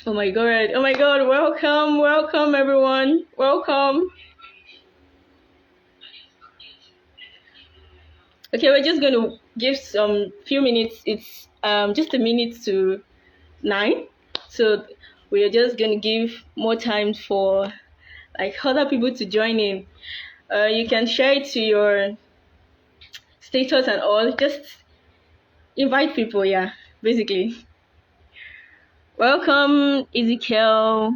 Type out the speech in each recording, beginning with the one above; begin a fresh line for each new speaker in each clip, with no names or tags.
Oh my god. Oh my god. Welcome. Welcome everyone. Welcome. Okay, we're just going to give some few minutes. It's just a minute to 9. So we're just going to give more time for like other people to join in. You can share it to your status and all. Just invite people, yeah, basically. Welcome, Ezekiel.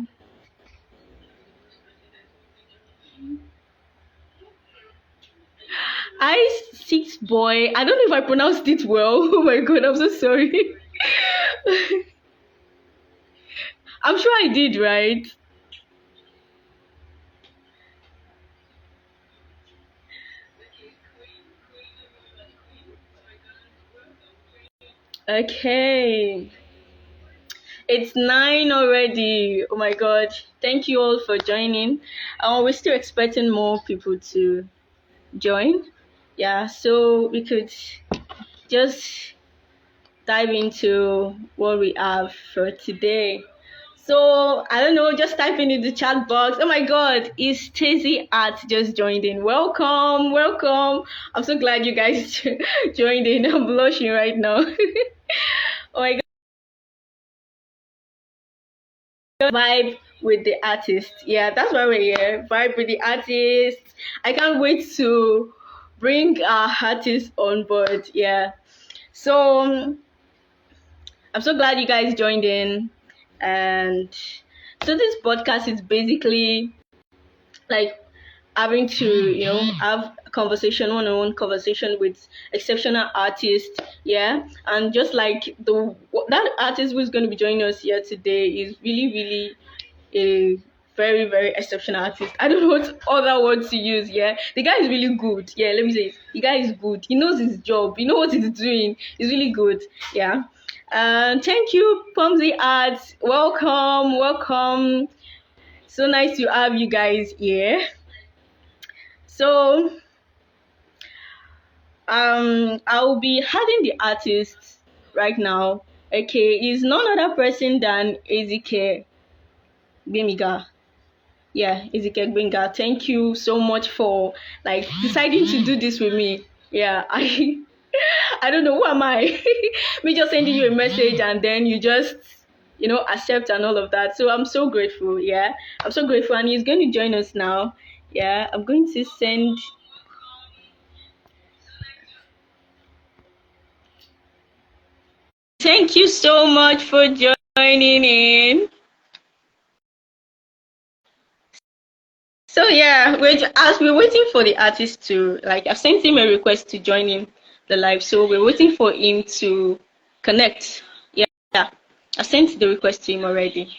I6 boy. I don't know if I pronounced it well. Oh my god, I'm so sorry. I'm sure I did, right? Okay. It's 9 already. Oh my god. Thank you all for joining. We're still expecting more people to join. Yeah, so we could just dive into what we have for today. So I don't know, just type in the chat box. Oh my god, is Stacey at just joined in. Welcome, welcome. I'm so glad you guys joined in. I'm blushing right now. Oh my god, vibe with the artist. Yeah, that's why we're here. Vibe with the artist. I can't wait to bring our artist on board. Yeah. So I'm so glad you guys joined in. And so this podcast is basically like having to, have a conversation, one-on-one conversation with exceptional artists. Yeah. And just like that artist who's going to be joining us here today is really, really a very, very exceptional artist. I don't know what other words to use. Yeah, the guy is really good. Yeah, let me say it. The guy is good. He knows his job. You know what he's doing. He's really good. Yeah. Thank you, Pomsy Arts. Welcome, welcome. So nice to have you guys here. So I'll be having the artist right now. Okay, he's none other person than Ezike Bemiga. Yeah, Ezekiel Benga, thank you so much for like deciding to do this with me. Yeah, I don't know, who am I? Me just sending you a message and then you just accept and all of that. So I'm so grateful. Yeah, I'm so grateful, and he's going to join us now. Yeah, I'm going to send. Thank you so much for joining in. So yeah, as we're waiting for the artist to I've sent him a request to join in the live, so we're waiting for him to connect. Yeah, I sent the request to him already.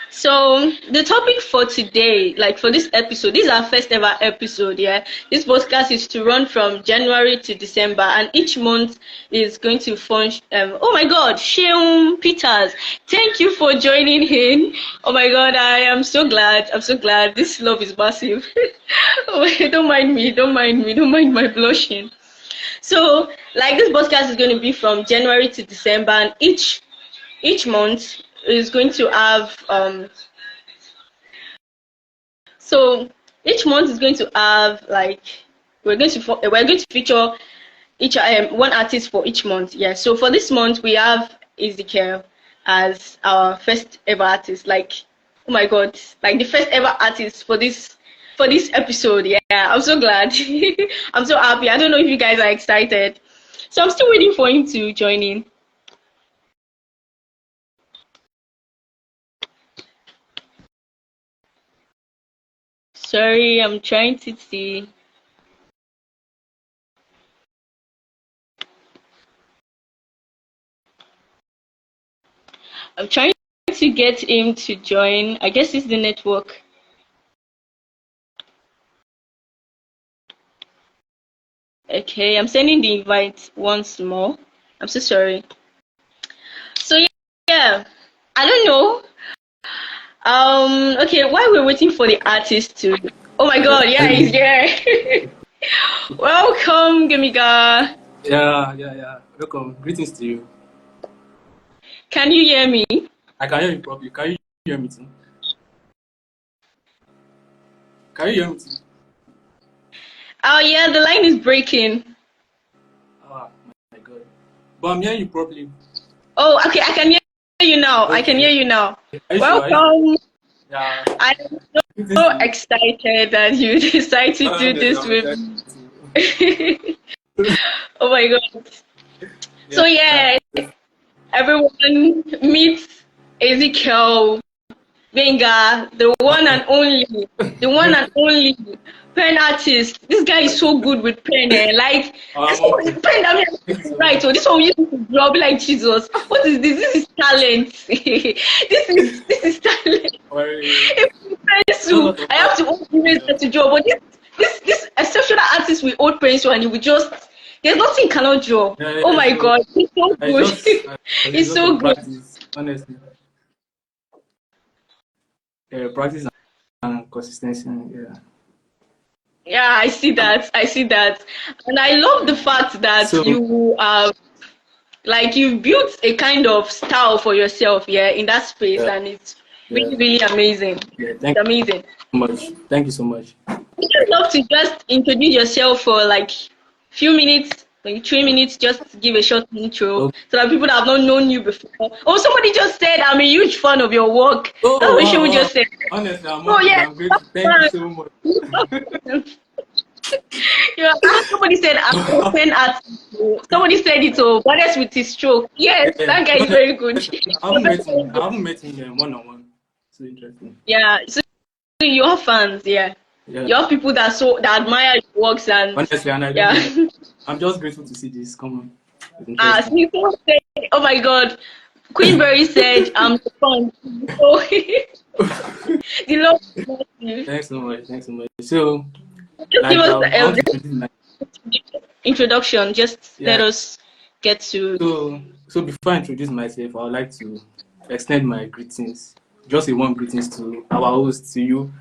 So the topic for today, for this episode, this is our first ever episode. Yeah, this podcast is to run from January to December, and each month is going to fund. Oh my God, Sheung Peters, thank you for joining in. Oh my God, I am so glad. I'm so glad. This love is massive. Oh, don't mind me. Don't mind me. Don't mind my blushing. So, this podcast is going to be from January to December, and each month is going to have so each month is going to have we're going to feature each one artist for each month. Yeah, so for this month we have Ezekiel as our first ever artist. Oh my God, the first ever artist for this episode. Yeah, I'm so glad. I'm so happy. I don't know if you guys are excited, so I'm still waiting for him to join in. Sorry, I'm trying to see. I'm trying to get him to join. I guess it's the network. Okay, I'm sending the invite once more. I'm so sorry. So yeah, I don't know. Okay, while we're waiting for the artist to. Oh my God, yeah, he's here. Welcome, Gamiga.
Yeah. Welcome. Greetings to you.
Can you hear me?
I can hear you properly. Can you hear me too? Can you hear me too?
Oh yeah, the line is breaking.
Ah, my God. But I'm hearing you properly.
Oh, okay, I can hear you now. I can
Okay.
hear you now.
Are you sure? Are you sure?
Welcome.
Yeah.
I'm
Greetings
so
to you.
excited that you decided to do
Honestly,
this
I'm
with
excited
me.
too.
Oh my god.
Yeah.
So yeah, everyone meets Ezekiel Benga, the one and only pen artist. This guy is so good with pen. Like this
I'm
one,
okay.
pen. I mean,
Thank you so
right.
much.
So this one we used to draw. Be like Jesus. What is this? This is talent. This is talent.
Sorry.
If you
Just
pencil,
out of
I have to
passion.
always
Yeah.
get to draw. But this exceptional artist with old pencil and he will just. There's nothing he cannot draw. Oh
Yeah.
my
So
God, he's so
I
good.
just it's
He's
just
so
of
good.
practice, honestly. Yeah, practice and consistency. Yeah.
Yeah, I see that. I see that. And I love the
Yeah.
fact that
So
you like you've built a kind of style for yourself, yeah, in that space
yeah,
and it's really,
yeah,
really amazing.
yeah.
It's
Thank
amazing.
you so much. Thank you so much.
Would you love to just introduce yourself for like few minutes, like 3 minutes, just give a short intro
Oh,
so that people that have not known you before. Oh, somebody just said I'm a huge fan of your work. That's
oh
what
wow,
Shehu
wow.
just said.
Honestly, I'm
Oh
humbled.
yeah,
I'm grateful. Thank you
that's
so much.
fun. Yeah, somebody said I'm a pen artist. Somebody said it, oh, but that's with his stroke. Yes,
Yeah.
that guy is
Honestly,
very good.
I
You're
haven't
very,
met
very
him. I
good.
haven't met him one on one. So interesting.
Yeah, so you have fans, yeah.
Yeah.
You have people that admire your works and
Honestly, and I don't
yeah.
know. I'm just grateful to see this. Come on. It's interesting.
See, someone said, oh my God, Queen Berry said I'm the fan. So the Lord bless you.
Thanks so much. Thanks so much. So,
Just give
like,
us
I want
a
to introduce my.
introduction. Just let
Yeah.
us get to.
So before I introduce myself, I would like to extend my greetings, just a warm greetings to our host, to you,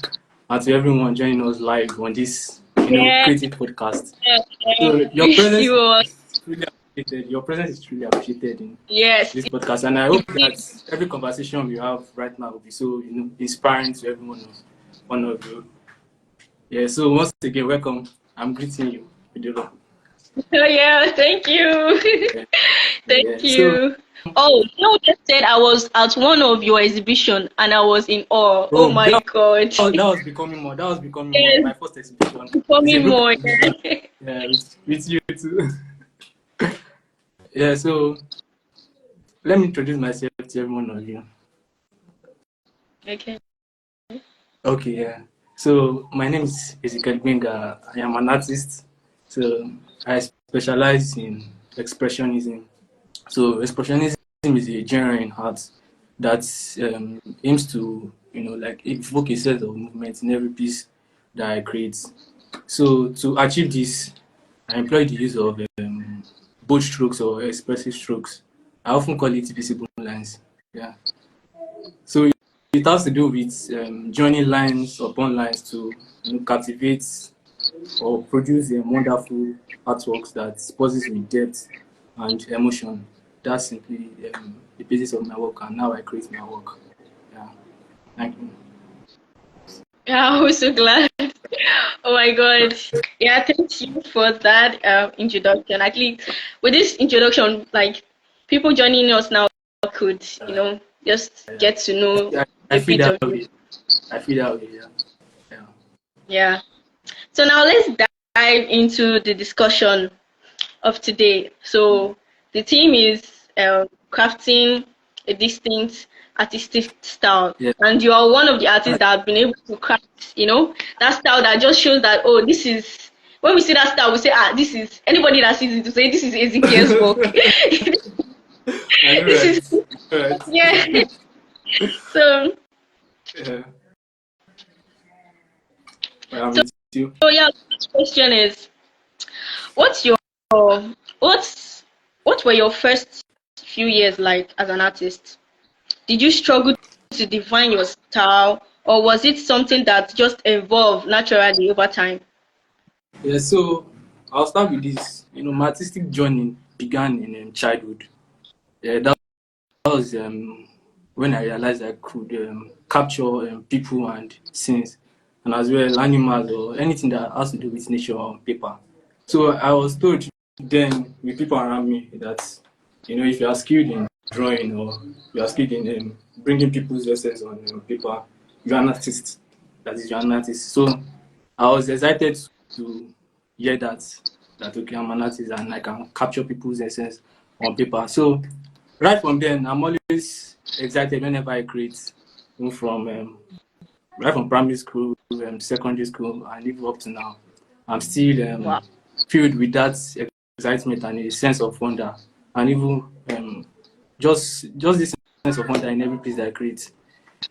and to everyone joining us live on this,
Yeah,
creative podcast.
yeah,
So
yeah.
your
Wish
presence
you all.
is truly appreciated. Your presence is truly appreciated in
Yes,
this podcast, and I hope that every conversation we have right now will be so inspiring to every one of you. Yeah. So once again, welcome. I'm greeting you with the love.
oh yeah, thank you.
Yeah.
Thank
Yeah. So.
you. Oh, you know, just said I was at one of your exhibition and I was in awe. Oh
Oh,
my God.
that was becoming more. That was becoming more.
Yes,
My first exhibition. It's a
becoming
good
more.
exhibition. Yeah, with you too. Yeah, so let me introduce myself to every one of you.
Okay.
Okay, yeah. So my name is Ezekiel Benga. I am an artist. So I specialize in expressionism. So expressionism is a genre in art that aims to, like evoke a set of movements in every piece that I create. So to achieve this, I employ the use of bold strokes or expressive strokes. I often call it visible lines. Yeah. So it has to do with joining lines upon lines to captivate or produce wonderful artworks that poses with depth and emotion. That's simply the basis of my work and how I create my work. Yeah. Thank you.
Yeah, I was so glad. Oh my God. Yeah, thank you for that introduction. Actually, with this introduction, like people joining us now could, just
Yeah.
get to know
I
a
feel
bit
that
of you.
way. I feel that way. Yeah. Yeah.
Yeah. So now let's dive into the discussion of today. So the theme is crafting a distinct artistic style,
Yeah.
and you are one of the artists that have been able to craft, that style that just shows that oh, this is when we see that style, we say this is anybody that sees it to say this is Ezekiel's work.
I know,
This
right?
is
Right.
yeah. So
Yeah. Well, I'm
so
with you.
yeah. The first question is, what's your what's what were your first few years like as an artist? Did you struggle to define your style, or was it something that just evolved naturally over time?
Yeah. So I'll start with this. My artistic journey began in childhood. Yeah, that was when I realized I could capture people and scenes, and as well animals or anything that has to do with nature on paper. So I was told then with people around me that if you are skilled in drawing or you are skilled in bringing people's essence on paper, you are an artist. That is, you are an artist. So I was excited to hear that okay, I'm an artist and I can capture people's essence on paper. So right from then, I'm always excited whenever I create, from right from primary school, secondary school, and even up to now. I'm still
Wow.
filled with that excitement and a sense of wonder, and even just this sense of wonder in every piece that I create.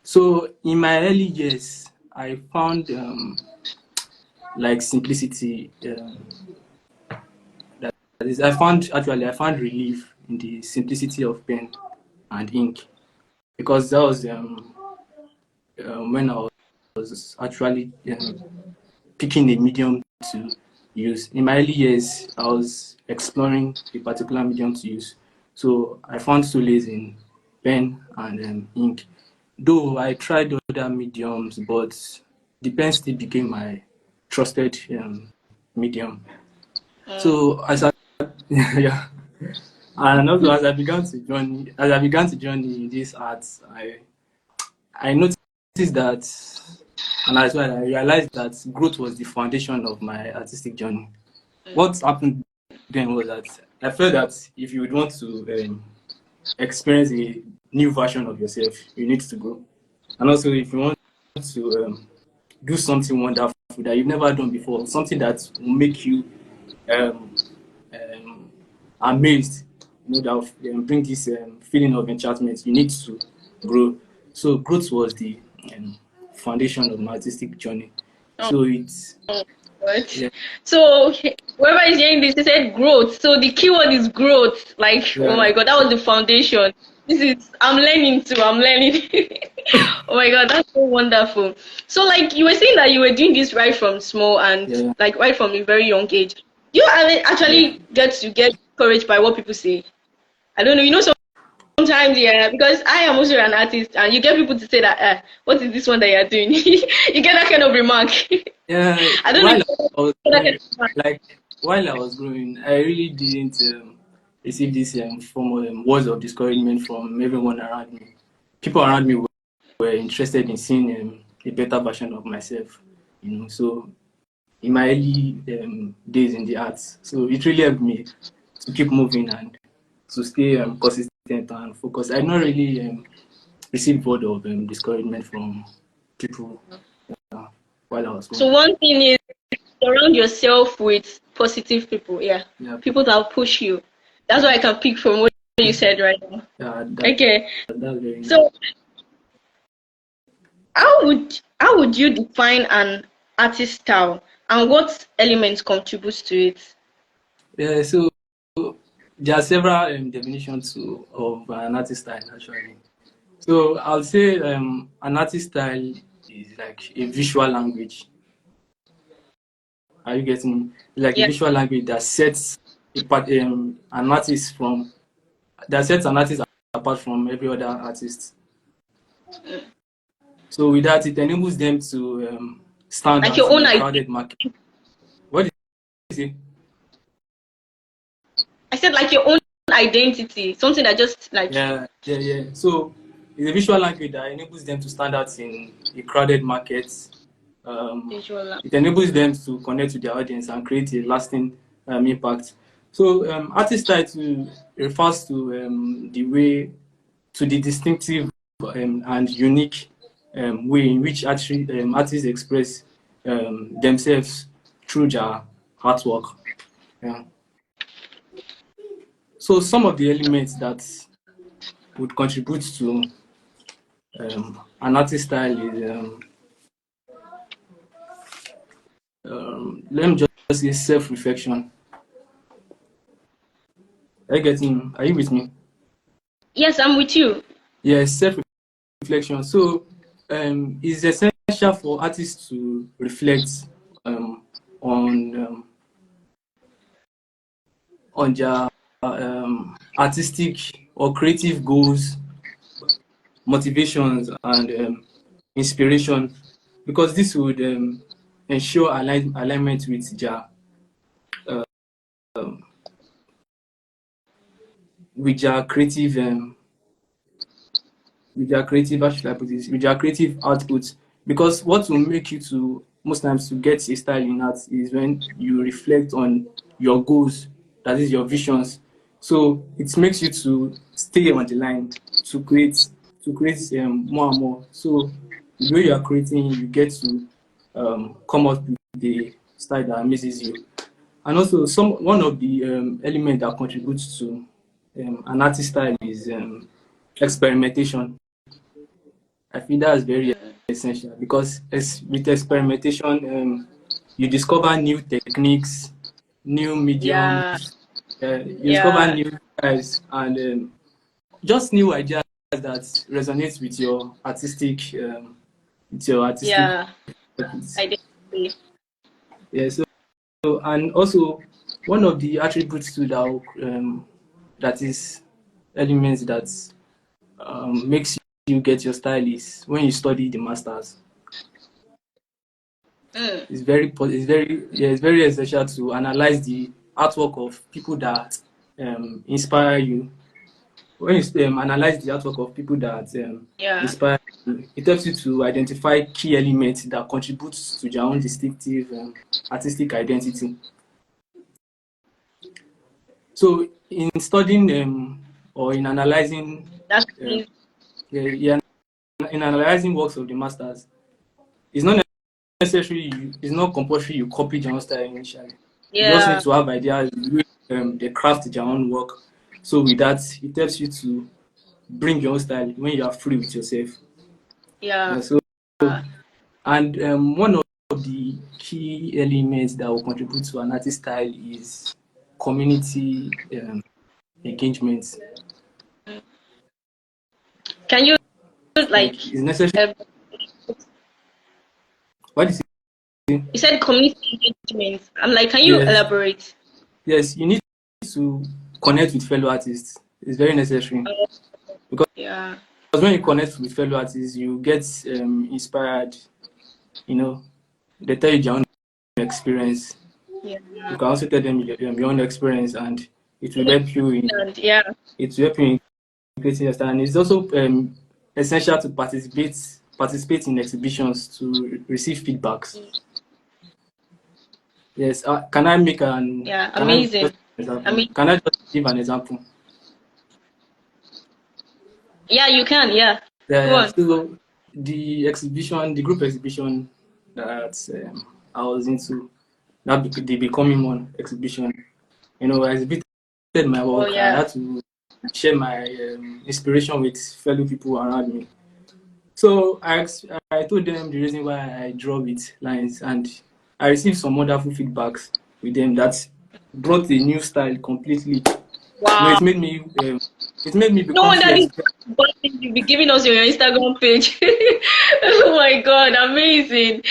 So in my early years, I found like simplicity. That is, I found relief in the simplicity of pen and ink, because that was when I was actually picking a medium to use. In my early years, I was exploring a particular medium to use. So I found solace in pen and ink. Though I tried other mediums, but the pen still became my trusted medium. So as I yeah, and also as I began to journey in this arts, I noticed that, and as well, I realized that growth was the foundation of my artistic journey. What happened then was that I felt that if you would want to experience a new version of yourself, you need to grow. And also, if you want to do something wonderful that you've never done before, something that will make you um, um, amazed, that will bring this feeling of enchantment, you need to grow. So growth was the um, foundation of my artistic journey.
Oh,
So it's
God.
yeah,
So whoever is hearing this, he said growth. So the keyword is growth. Like, oh
yeah,
my God, that was the foundation. I'm learning too. I'm learning. Oh my God, that's so wonderful. So, like, you were saying that you were doing this right from small and
yeah,
like right from a very young age. Do you
yeah,
actually get encouraged by what people say? I don't know. Sometimes, yeah, because I am also an artist, and you get people to say that, what is this one that you're doing? You get that kind of remark.
yeah.
I don't know if
I was
you get that kind
growing,
of remark.
like while I was growing, I really didn't receive this form of words of discouragement from everyone around me. People around me were interested in seeing a better version of myself. So in my early days in the arts, so it really helped me to keep moving and to stay consistent and focused. I not really received word of discouragement from people uh, while I was
So
growing.
one thing is surround yourself with positive people. Yeah,
Yeah,
people that will push you. That's what I can pick from what you said right now.
yeah,
Okay,
that's very nice.
so how would you define an artist style, and what elements contributes to it?
Yeah, so there are several definitions of an artist style actually. So I'll say an artist style is like a visual language. Are you getting like a
Yeah.
visual language that sets an artist from that sets an artist apart from every other artist. So with that, it enables them to stand
Like
out
your
in
own
a
idea.
crowded market. What did you say?
I said like your own identity, something that just like
Yeah, yeah, yeah. So it's a visual language that enables them to stand out in a crowded market. Um,
visual.
it enables them to connect with their audience and create a lasting impact. So artist title refers to the distinctive and unique way in which artists express themselves through their artwork. Yeah. So some of the elements that would contribute to an artist style is let me just say self-reflection. Are you with me?
Yes, I'm with you.
Yes, self-reflection. So it's essential for artists to reflect um, on on their artistic or creative goals, motivations, and inspiration, because this would ensure alignment um, with their creative how should I put this, with their creative output. Because what will make you to most times to get a style in art is when you reflect on your goals, that is your visions. So it makes you to stay on the line to create more and more. So the way you are creating, you get to come up with the style that amazes you. And also, one of the elements that contributes to an artist style is experimentation. I feel that's very essential because with experimentation, you discover new techniques, new
Yeah,
mediums, you discover
yeah,
new styles, and just new ideas that resonates with your artistic
yeah.
purpose.
I did.
Yeah. So, and also one of the attributes to that is elements that makes you get your style is when you study the masters.
Mm.
It's very essential to analyze the artwork of people that inspire you. When you analyze the artwork of people that
Yeah.
inspire you, it helps you to identify key elements that contribute to their own distinctive artistic identity. So in studying or in analyzing
That's
uh,
amazing.
yeah, yeah, in analyzing works of the masters, it's not it's not compulsory you copy their own style initially. You just need
Yeah,
to have ideas the way they craft their own work. So with that, it helps you to bring your own style when you are free with yourself.
yeah.
Yeah, so and one of the key elements that will contribute to an artist style is community engagement.
Can you
Like
like
it's necessary.
uh,
What is it?
you said community engagement. I'm like, can you
Yes,
elaborate?
yes. You need to connect with fellow artists. It's very necessary
Uh,
because
yeah,
when you connect with fellow artists, you get inspired. You know, they tell you their own experience.
yeah.
You can also tell them your own experience, and it will help you in
And yeah,
it will help you in creating your style. And it's also essential to participate in exhibitions to receive feedbacks. Yes.
yeah.
can I
Amazing.
just example?
I mean,
Can I just give an example?
yeah, you can. Yeah,
Yeah,
go
yeah.
on.
So the group exhibition that I was into, the Becoming One exhibition. You know, I exhibited my
Oh
work. I
yeah.
had to share my inspiration with fellow people around me. So I told them the reason why I draw with lines, and I received some wonderful feedbacks with them that brought a new style completely. You know,
Wow.
it made me
No
become
wonder
so
this
expressive.
you'll be giving us your Instagram page. Oh my god, amazing.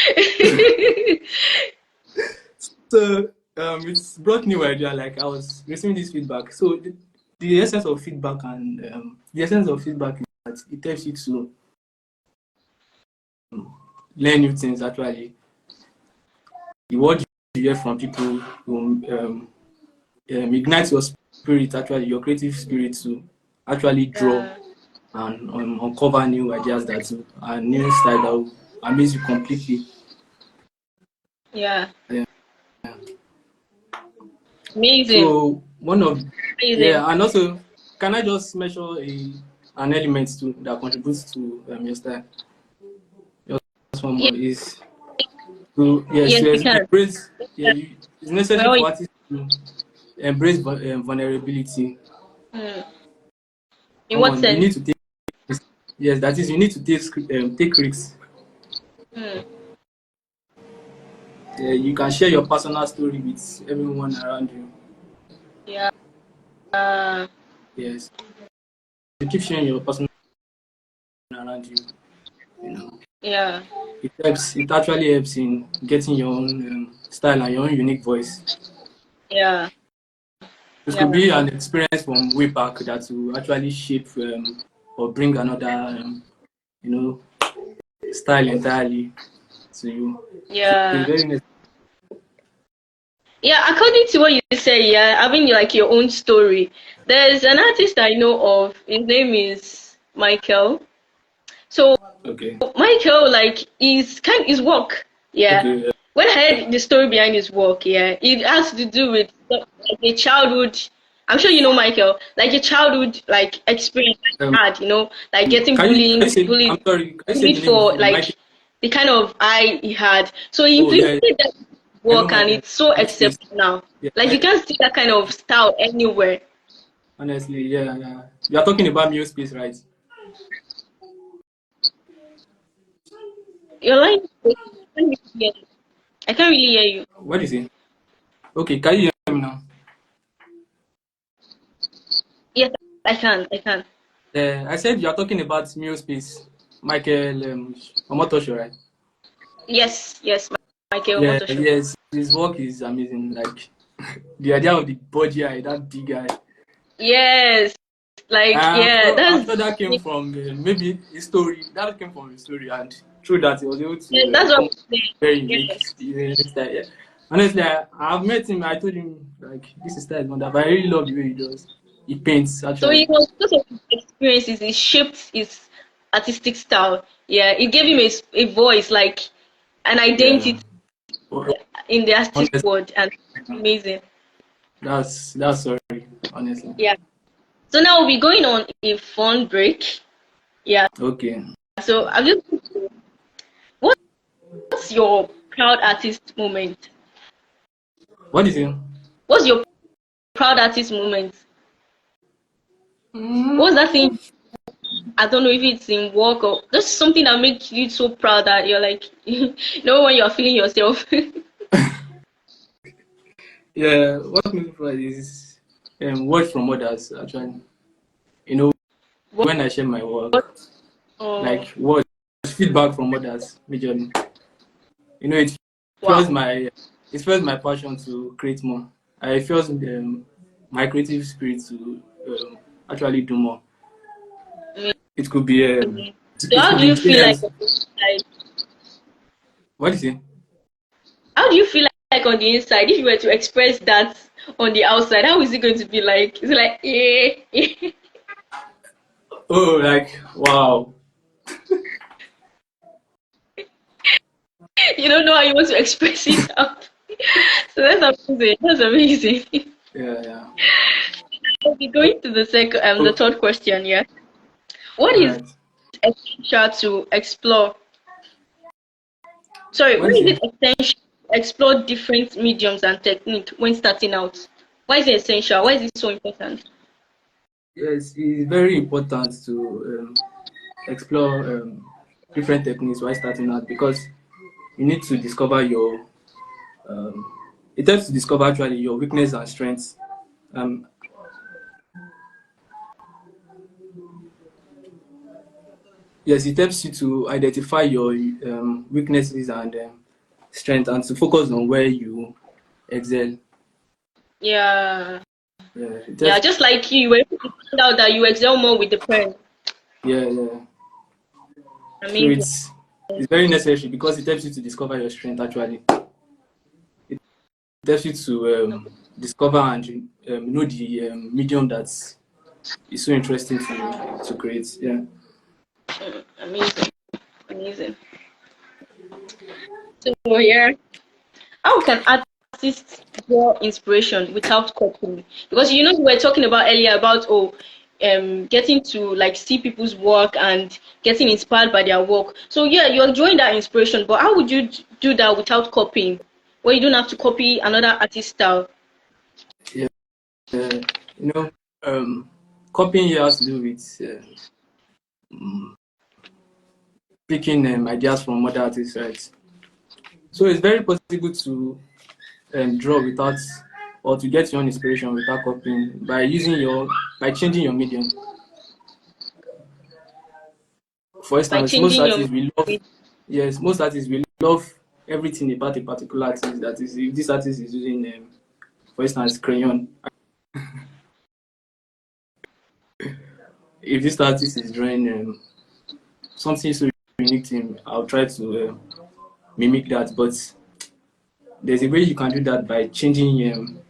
So it's brought new idea. Like I was receiving this feedback. So the essence of feedback is that it helps you to learn new things. Actually, the word you hear from people will ignite your spirit. Actually, your creative spirit to actually draw
Yeah,
and uncover new ideas and new style that will amaze you completely.
yeah.
Yeah.
Amazing.
So one of
Amazing.
yeah, and also, can I just measure an element that contributes to your style? Just one
Yeah,
more is to yes
yes,
to
you can.
embrace. Yeah, it's necessary
Well,
for artists to embrace vulnerability.
mm, in
Come
what
on, you
sense?
need to take risks. Yes, that is, you need to take risks.
Mm,
You can share your personal story with everyone around you.
yeah, uh,
Yes, you keep sharing your personal around you. You know,
yeah,
it helps. It actually helps in getting your own style and your own unique voice.
yeah.
It
Yeah.
could be an experience from way back that will actually shape or bring another, you know, style entirely to you. So it's
Yeah.
very necessary.
Yeah, according to what you say, yeah, having like your own story. There's an artist I know of. His name is Michael. So
Okay.
Michael, like, his work. Yeah.
Okay.
When I heard the story behind his work, yeah, it has to do with like a childhood. I'm sure you know Michael, like a childhood like experience
Um,
he had, like getting
can you say? I'm
bullied,
sorry. Can you say
bullied
the name
for
again?
like
Michael.
the kind of eye he had. So he
Oh yeah,
implemented that
I know
work, and
Michael.
it's so
Which place?
accepted now.
Yeah.
Like you can't see that kind of style anywhere.
Honestly, yeah, yeah. You are talking about Mule Space, right?
Your line, I can't really hear you.
What is it? Okay, can you hear me now?
Yes, I can. I can.
I said you are talking about Mule Space, Michael Omotosho, right?
Yes, yes, Michael
Yeah,
Motosho.
yes. His work is amazing. Like the idea of the body eye, that big eye.
Yes, like yeah,
I'm sure
that's
that came from maybe his story. That came from his story, and through that he was able
yeah,
to
that's what
come
I'm
up with
saying.
a very
Yes.
unique style. Yeah. Honestly, I've met him. I told him like this is style is not that, but I really love the way he does. He paints
So
actually.
it was because of his experiences, it shaped his artistic style. Yeah, it gave him a voice, like an
Yeah.
identity
Well,
in the artistic
honestly,
world, and amazing.
that's sorry. Honestly.
Yeah. So now we'll be going on a fun break. Yeah.
Okay.
So I'm just what's your proud artist moment?
What is it?
What's your proud artist moment? What's that thing? I don't know if it's in work or just something that makes you so proud that you're like, when you're feeling yourself.
Yeah. What makes me proud is words from others. Actually, you know,
What?
when I share my work,
Oh,
like words, feedback from others, majorly. You know,
wow.
fuels my it fuels my passion to create more. I fuels my creative spirit to actually do more. It could be
Amazing. So
it
how
could
do
be
you feel
games.
like
What is it?
how do you feel like on the inside if you were to express that on the outside? How is it going to be like? Is it like
Oh, like wow.
you don't know how you want to express it out? So that's amazing. That's amazing.
Yeah, yeah.
Okay, going to the
Oh,
third question, yeah. What
all
is
right.
essential to explore? Sorry,
What
why
is
is
it?
it essential to explore different mediums and technique when starting out? Why is it essential? Why is it so important?
Yes, it's very important to explore different techniques while starting out because you need to discover your um, it helps to discover actually your weakness and strengths. Um, yes, it helps you to identify your weaknesses and strength and to focus on where you excel.
Yeah,
Yeah, it
yeah.
helps.
Just like you were able to find out that you excel more with the pen.
Yeah, yeah. So
Amazing.
it's very necessary because it helps you to discover your strength. Actually, it helps you to discover and know the medium that is so interesting to you to create. Yeah.
Amazing. Amazing. So yeah, how can artists draw inspiration without copying? Because we were talking about earlier about getting to like see people's work and getting inspired by their work. So yeah, you're drawing that inspiration, but how would you do that without copying? Where you don't have to copy another artist style.
Yeah. You know, copying here has to do with picking ideas from other artists, right? So it's very possible to draw without or to get your own inspiration without copying by changing your medium. For
By
instance, most
changing your
artists we love yes, most artists we love everything about a particular artist. That is, if this artist is using, for instance, crayon, if this artist is drawing something so unique to him, I'll try to mimic that. But there's a way you can do that by changing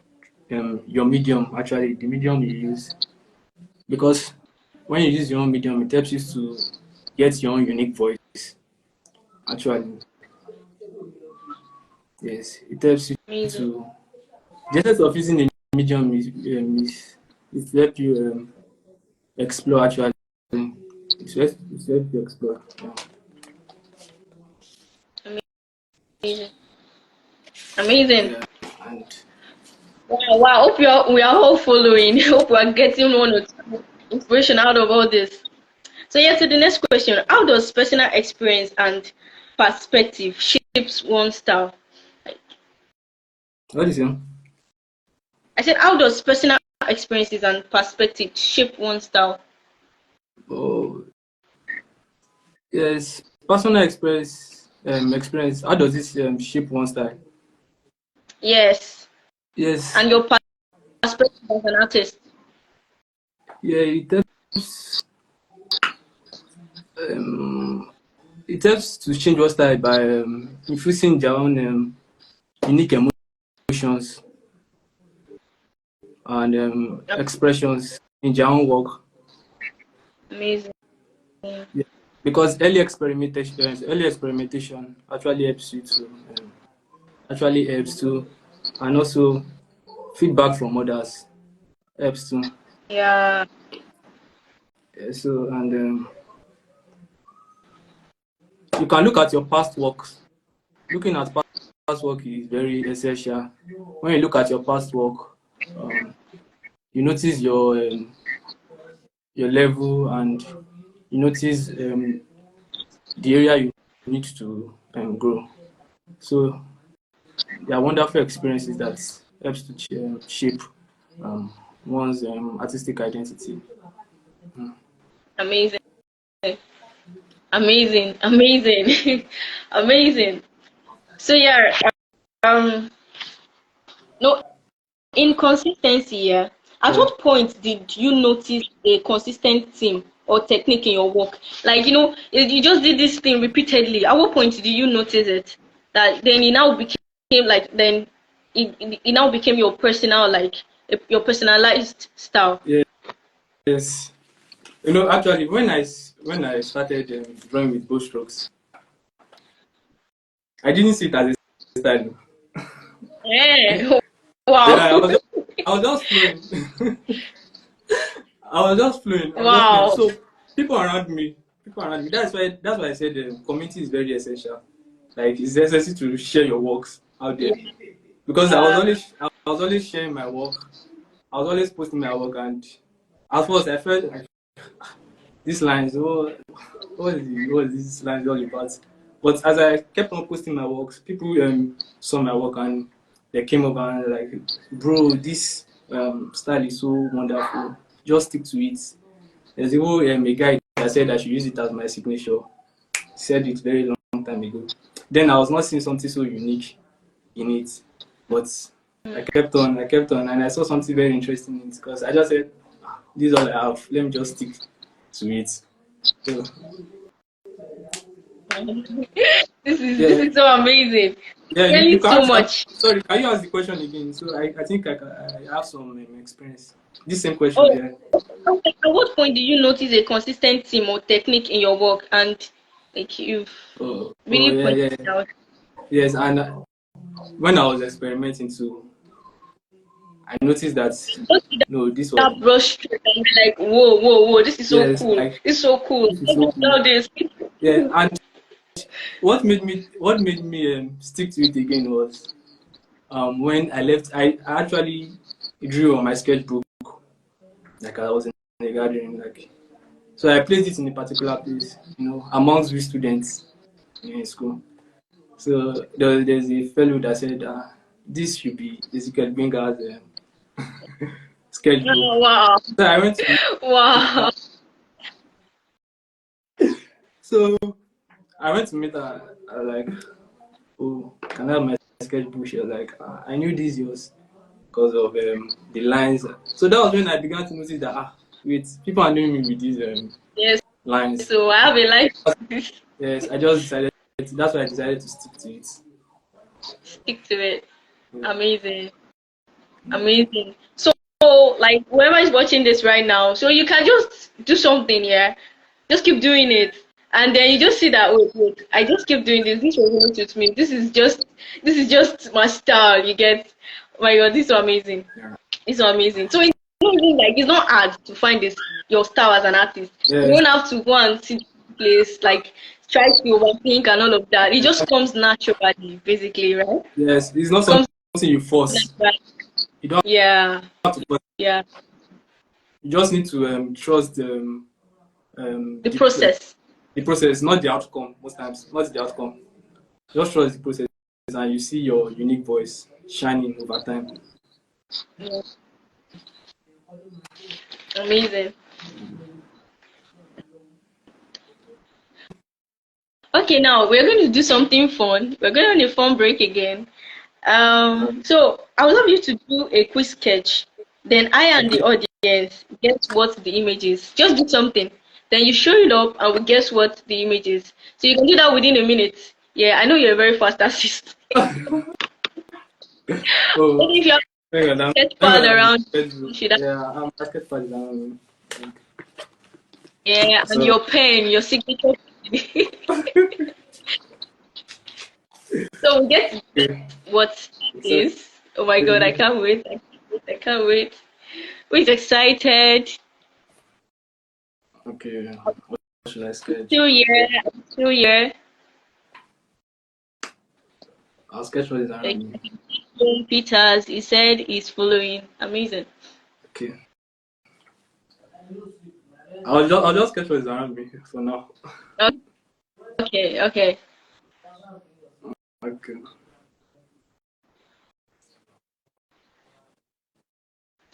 your medium, actually, the medium you use. Because when you use your own medium, it helps you to get your own unique voice, actually. Yes, it helps you
Amazing.
to. The essence of using a medium is to help you explore, actually. It's to help you explore. Yeah.
Amazing. Amazing.
Yeah. And
Wow, wow. We are all following. Hope we are getting one or two inspiration out of all this. So yeah, to the next question. How does personal experience and perspective shapes one style?
what is it?
I said, how does personal experiences and perspective shape one style?
Oh, yes. Personal experience. How does this shape one style?
Yes.
Yes.
And your perspective as an artist.
Yeah, um, it helps to change your style by infusing their own unique emotions and expressions in their own work.
Amazing.
Yeah. Because early experimentation actually helps you to actually helps to, and also feedback from others helps too.
Yeah.
Yeah, so and you can look at your past works. Looking at past work is very essential. When you look at your past work, you notice your level, and you notice the area you need to grow. So they are wonderful experiences that helps to shape one's artistic identity.
Amazing. Amazing. Amazing. Amazing. So yeah, um no inconsistency, yeah. At
Yeah.
what point did you notice a consistent theme or technique in your work? Like, you just did this thing repeatedly. At what point did you notice it? That then it now became like, then it now became your personal, like, your personalized style.
Yeah. Yes. Actually, when I started drawing with both strokes, I didn't see it as a style.
Yeah.
Yeah,
Wow.
I was just flowing. I was just flowing. I was just flowing.
Wow.
So people around me. That's why I said community is very essential. Like it's necessary to share your works out there, because
Yeah.
I was always sharing my work. I was always posting my work, and at first I felt like these lines. What is this lines all about? But as I kept on posting my works, people saw my work, and they came over and like, bro, this style is so wonderful. Just stick to it. There's even a guy that said I should use it as my signature. He said it very long time ago. Then I was not seeing something so unique in it, but I kept on, and I saw something very interesting in it, because I just said, "Ah, this is all I have. Let me just stick to it." So
This
yeah,
is so amazing.
yeah. You
Really
can
so
ask.
much.
Sorry, can you ask the question again? So I think I have some experience. This same question,
Oh,
yeah.
okay. At what point do you notice a consistent theme or technique in your work, and like you've
Oh
really
yeah,
pointed
yeah,
it out?
yes. And when I was experimenting too, I noticed that
Just see
no, this was
that brush stroke and be like, whoa, whoa, whoa, this is so
yes,
cool.
like
It's so cool.
this is so cool.
All this.
Yeah, and what made me stick to it again was when I left. I actually drew on my sketchbook, like I was in a gathering, like, so I placed it in a particular place, amongst we students in school. So there's a fellow that said, this should be Ezekiel Benga's sketchbook.
Oh, wow.
So I went to meet
Wow.
her. So I went to meet her. I was like, oh, can I have my sketchbook? She was like, I knew this yours because of the lines. So that was when I began to notice that Wait, people are knowing me with these
Yes.
lines.
So I have a life.
Yes, I just decided. That's why I decided to stick to it.
Stick to it.
Yeah.
Amazing. Amazing. So, like, whoever is watching this right now, so you can just do something, yeah? Just keep doing it. And then you just see that, wait, I just keep doing this. This was not with me. This is just my style, you get? Oh my God, this is so amazing.
Yeah.
It's so amazing. So it's not even like, it's not hard to find this, your style as an artist. You
Yes.
don't have to go and sit in place, like, try to overthink and all of that. It just comes naturally, basically, right?
Yes. It's not
It comes
something you force.
naturally.
You don't
Yeah,
have to force.
yeah.
You just need to trust
The process.
the process, not the outcome. Most times, not the outcome. Just trust the process, and you see your unique voice shining over time.
Yeah. Amazing. Okay, now we're going to do something fun. We're going on a fun break again. So I would love you to do a quick sketch. Then I and the
Okay.
audience guess what the image is. Just do something. Then you show it up and we guess what the image is. So you can do that within a minute. Yeah, I know you're a very fast artist.
Oh,
Maybe if you have sketch pad around, you should have,
yeah, I'm basketball down.
yeah, and
So,
your pen, your signature. So we get
okay.
what it
So,
is. Oh my God, I can't wait. I can't wait. I can't wait. We're excited.
okay, what should I sketch?
Still here. Still here.
I'll sketch what is
Like
around me.
John Peters, he said he's following. Amazing.
Okay. I'll just sketch what is around me for now.
Okay, okay.
Okay.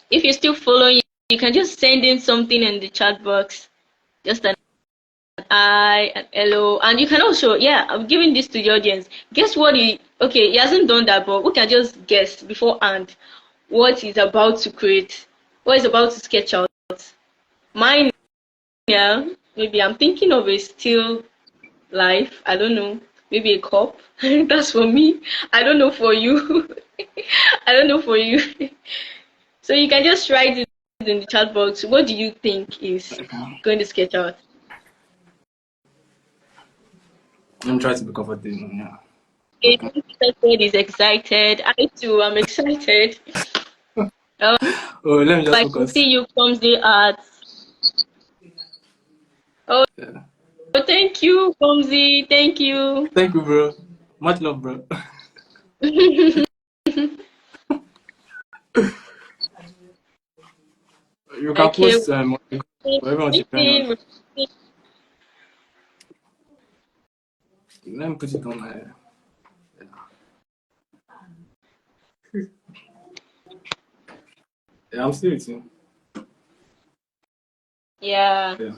If you're still following, you can just send in something in the chat box. Just an I, an hello. And you can also, yeah, I'm giving this to the audience. Guess what okay, he hasn't done that, but we can just guess beforehand what he's about to create, what he's about to sketch out. Mine, yeah, maybe I'm thinking of a still life. I don't know. Maybe a cup. That's for me. I don't know for you. I don't know for you. So you can just write it in the chat box. What do you think is going to sketch out?
I'm trying to be comfortable. Yeah.
Okay, Peter is excited. I too am excited. Oh,
Oh, let me just
I can
focus.
see you comes the art. Oh,
Yeah.
thank you, Komzi. Thank you.
Thank you, bro. Much love, bro. You can
Okay,
post for everyone to join us.
we're
Let me put it on my. Yeah, I'm still with you.
yeah.
Yeah.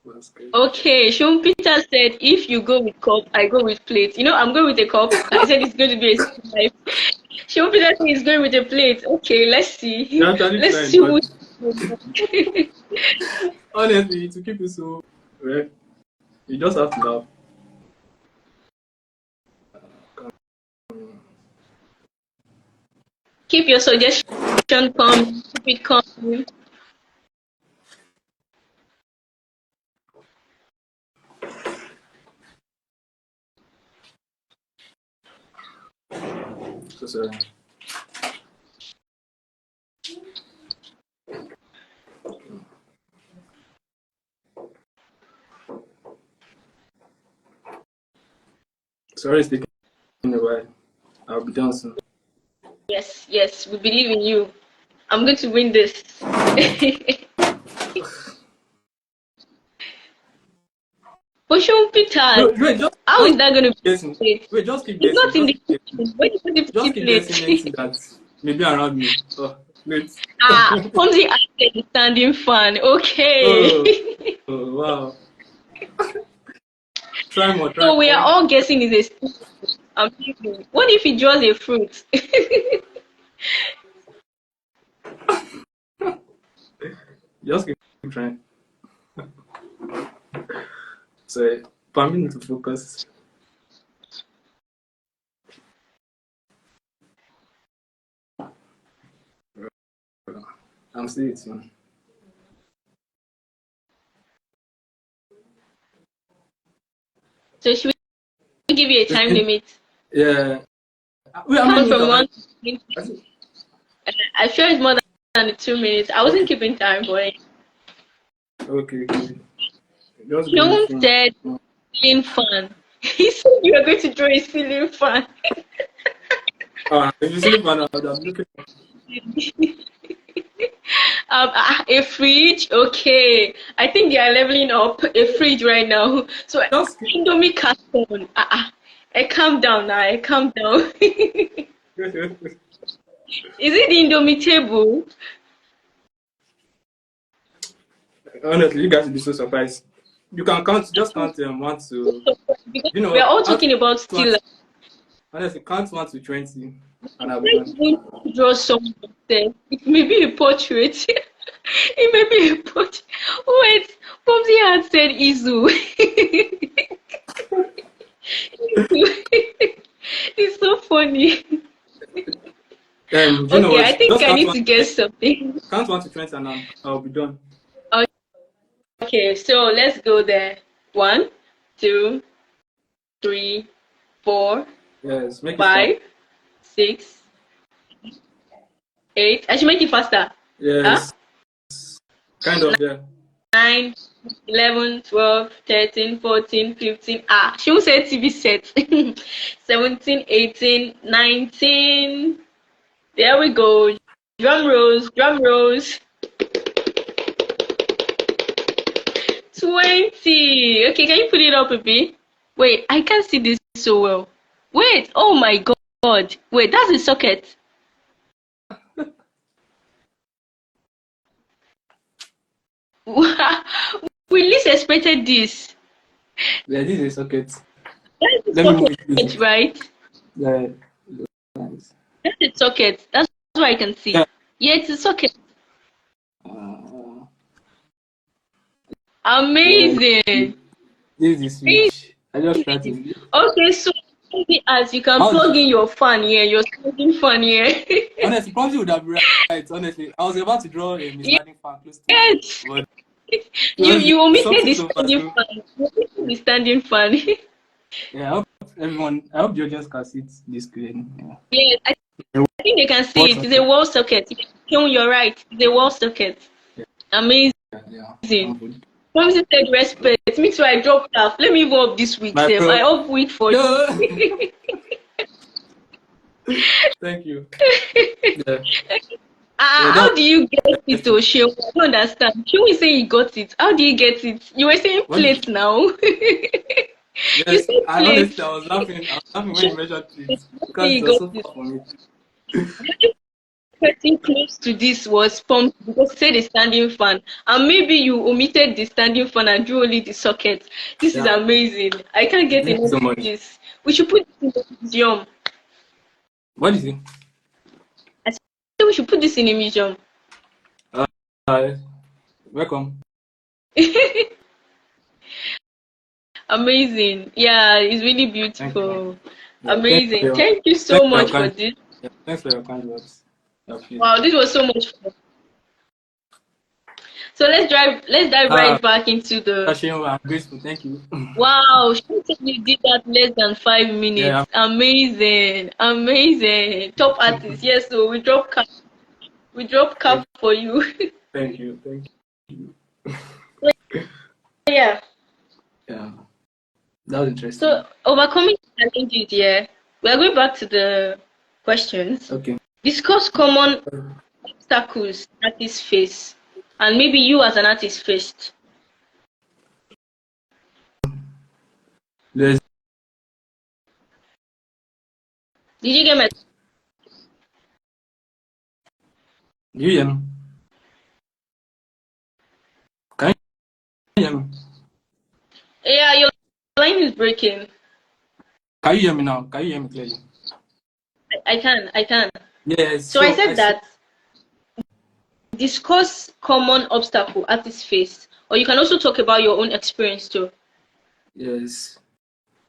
That's good.
Okay, Sean Peter said, if you go with cup, I go with plate. You know, I'm going with a cup. I said it's going to be a still life. Sean Peter said he's going with a plate. Okay, let's see.
You're actually
Let's
trying,
see who.
but honestly, to keep it so well, you just have to laugh.
Keep your suggestion coming. Keep it coming.
So sorry. Sorry, it's taking a while. I'll be done soon.
Yes, yes, we believe in you. I'm going to win this. But Sean Peter,
No, wait,
how is that going to be
guessing.
plate?
Wait, just keep
It's not
guessing.
in
Just
the
keep guessing.
kitchen. When you put the
Just keep guessing anything
plate?
that maybe around me. Oh, wait.
Fonzie acted the standing fan.
Oh,
Okay.
oh, wow. Try more, try
So we are
more.
all guessing is a stick. I'm thinking, what if he draws a fruit?
Just keep trying. So, permit me to focus. I'm still with you.
So should we give you a time limit?
Yeah. Wait, how
Count
many
from
minutes?
1.
I think,
I'm sure it's more than the 2 minutes. I wasn't
okay.
keeping time for it.
Okay. Just go with
Sean
me.
said ceiling fan. He said you were going to draw a ceiling fan.
If you see fan, I'm looking.
A fridge. Okay, I think they are leveling up a fridge right now. So
Just
Indomie carton. Calm down now. Calm down. Is it the Indomie table?
honestly, you guys will be so surprised. You can count, just count 1 to,
Because
you know
we are
what?
all talking about
One,
still.
honestly, count 1 to 20, and I'll be
Like
done.
going to draw someone there. It may be a portrait. It may be a portrait. Wait, Pomsy had said Izu. It's so funny.
You know
Okay,
what?
I think
Just
I
count
need
one,
to get something.
count 1 to 20, and I'll be done.
Okay, so let's go there. 1, 2, 3, 4,
Yes, make it fast.
5, 6, 8. I should make it faster. Huh?
Yes, kind of. Yeah.
9, 11, 12, 13, 14, 15. She will say TV set. 17, 18, 19. There we go. Drum rolls, drum rolls. 20. Okay, can you put it up a bit? Wait, I can't see this so well. Wait, oh my god. Wait, that's the socket. We least expected this.
Yeah, this is a socket.
That's the
Let me move
socket,
it.
right?
Yeah. Nice.
That's the socket. That's what I can see.
Yeah.
Yeah, it's a socket.
Uh, yeah.
Amazing.
This is switch. I just tried to.
Okay, so as you can
How
plug
did
in your fan here, your standing fan here.
Honestly, probably would have been right. Honestly, I was about to draw a standing fan close to it,
Yes.
but
You omitted
something
the
so fast.
standing fan. You omitted the standing fan.
Yeah, I hope the audience can see this screen. Yeah.
Yes, I think they can see
What
it. It's a wall socket. You're right. It's a wall socket.
Yeah,
Amazing.
I'm good.
Promise said respect. Me too, I dropped off. Let me go up this week,
My
Sam.
bro.
I up week for
No.
you.
Thank you. Yeah.
How do you get it, Oshio? I don't understand. She will say you got it. How do you get it? You were saying plate now. You
Yes,
said
I
plate.
honestly I was laughing. when you mentioned it because
You
it was
got
so
it.
far for me.
The person close to this was pumped because say the standing fan, and maybe you omitted the standing fan and drew only the socket. This is
Yeah.
amazing. I can't get
Thank you
enough
so
of
much.
this. We should put this in the museum.
What is it?
I said we should put this in a museum.
Welcome.
Amazing. Yeah, it's really
Thank you.
beautiful.
Yeah,
Amazing. Thank you so much for this.
Thanks for your kind words.
Wow, this was so much fun. So let's dive right back into the
I'm grateful. Thank you.
wow, she said you did that less than 5 minutes.
Yeah.
Amazing. Amazing. Top artist. Yes, so we drop cap for you.
Thank you. Thank you.
Yeah.
Yeah. That was interesting.
So overcoming challenges, yeah. We are going back to the questions.
Okay.
Discuss common obstacles artists face, and maybe you as an artist faced.
Let's
Did you get my?
you hear me? Can you hear me?
Yeah, your line is breaking.
Can you hear me now? Can you hear me clearly?
I can.
Yes.
So I said that discuss common obstacle artists face, or you can also talk about your own experience too.
Yes,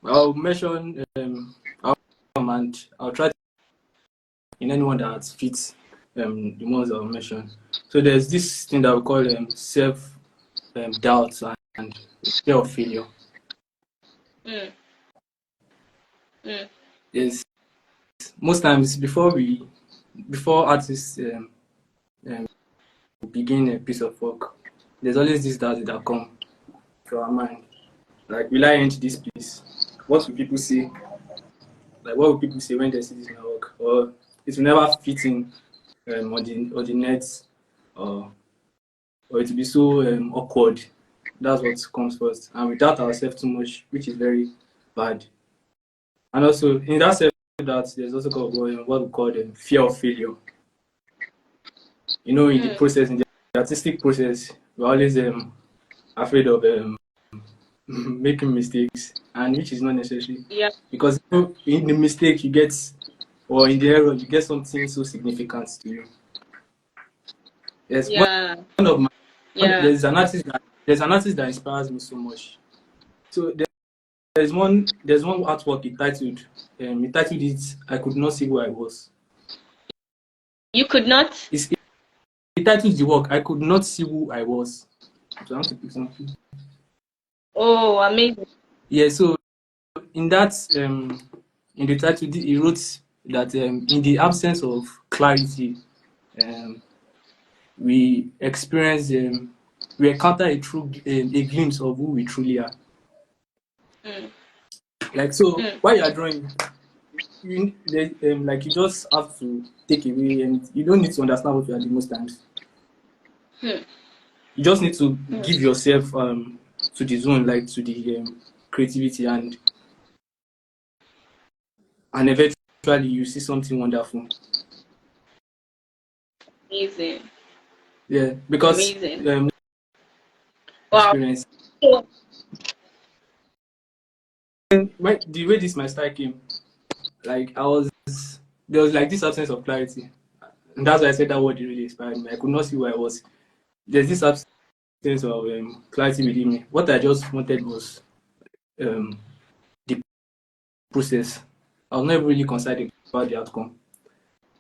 I'll mention and I'll try to in anyone that fits the ones I'll mention. So there's this thing that we call self doubt and fear of failure.
Mm, mm,
Yes, most times before artists um, begin a piece of work, there's always this doubt that come to our mind. Like, will I end this piece? What will people say? Like, what will people say when they see this in my work? Or it will never fit in on the net, or it will be so awkward. That's what comes first. And we doubt ourselves too much, which is very bad. And also, in that self doubt, there's also what we call fear of failure. In the
mm.
process, in the artistic process, we're always afraid of making mistakes, and which is not necessary,
Yeah,
because in the mistake you get, or in the error you get something so significant to you. Yes, one
yeah,
of my
yeah.
there's an artist that inspires me so much. So there's one artwork he titled it "I Could Not See Who I Was."
You could not.
He titled the work "I Could Not See Who I Was." So I want to pick something.
Oh, amazing.
Yeah, so in that in the title he wrote that in the absence of clarity, um, we experience we encounter a glimpse of who we truly are.
Mm,
Like, so
mm,
while you are drawing, like, you just have to take away, and you don't need to understand what you are doing most times.
mm,
You just need to
mm.
give yourself to the zone, like to the creativity, and eventually you see something wonderful.
Amazing.
Yeah, because
Amazing. Wow.
experience.
So,
The way this my style came, like, there was like this absence of clarity, and that's why I said that word really inspired me. I could not see who I was. There's this absence of clarity within me. What I just wanted was um, the process. I was not really concerned about the outcome.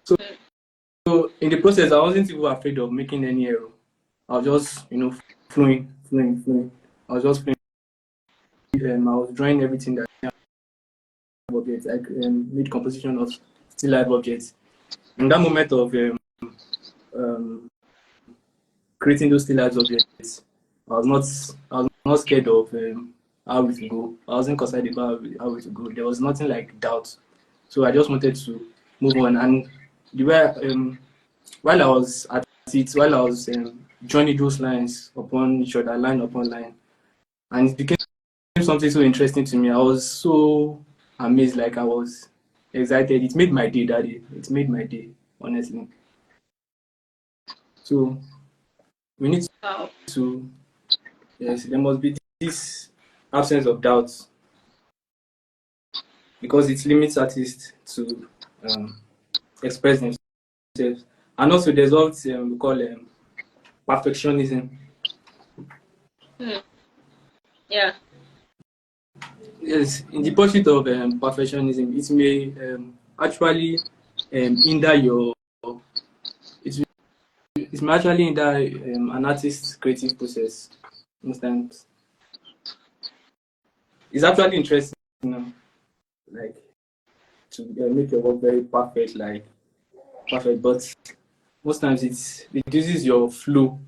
So,
mm,
in the process, I wasn't even afraid of making any error. I was just, flowing, flowing, flowing. I was just flowing. I was drawing everything that objects. I made composition of still life objects. In that moment of um, creating those still life objects, I was not scared of how it will go. I wasn't concerned about how it will go. There was nothing like doubt. So I just wanted to move on. And the way while I was at it, while I was joining those lines upon each other, line upon line, and it became something so interesting to me. I was so amazed, like I was excited. It made my day that day. It made my day, honestly. So we need
wow.
to, yes, there must be this absence of doubt, because it limits artists to um, express themselves. And also there's what we call perfectionism.
Mm, yeah.
Yes, in the pursuit of perfectionism, it may actually hinder your it, it may actually hinder an artist's creative process most times. It's actually interesting, like, to make your work very perfect, like perfect, but most times it reduces your flow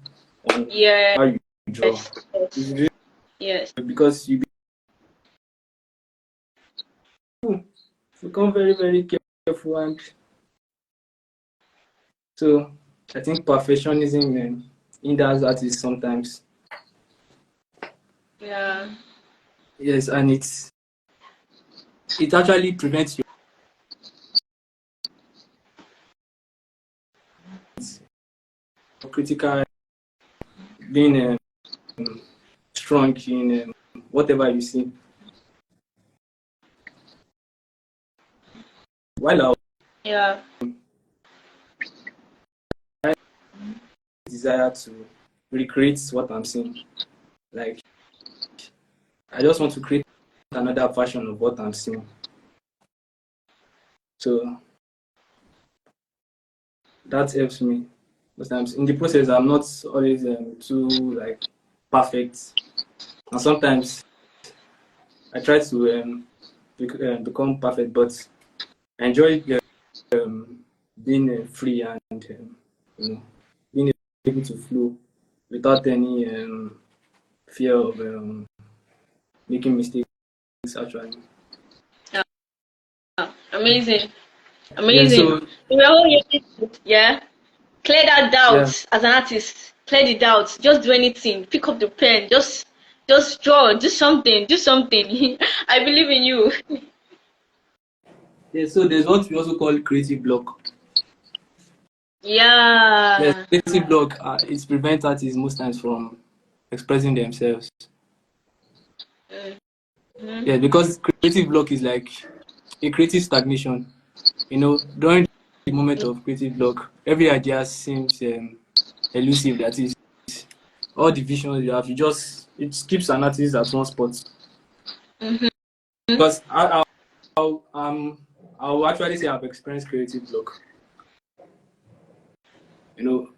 on
Yes.
how you draw. It
Yes.
reduces
Yes.
because you become very, very careful, and so I think perfectionism hinders artists sometimes.
Yeah.
Yes, and it actually prevents your critical being strong in whatever you see. While
Yeah.
it is desire to recreate what I'm seeing. Like I just want to create another version of what I'm seeing. So that helps me. Most times in the process, I'm not always too like perfect, and sometimes I try to become perfect, but I enjoy being free and you know being able to flow without any fear of making mistakes. Actually,
Amazing.
yeah.
Amazing.
So
We're all here. Yeah. Clear that doubt
yeah,
as an artist. Clear the doubt. Just do anything. Pick up the pen. Just draw. Do something. Do something. I believe in you.
yeah. So there's what we also call creative block. Yes,
Yeah.
creative block. It prevents artists most times from expressing themselves.
Mhm.
Yeah, because creative block is like a creative stagnation. During the moment of creative block, every idea seems elusive. That is, all the visions you have, it keeps an artist at one spot.
Mhm.
Because I'll actually say I've experienced creative block. You know,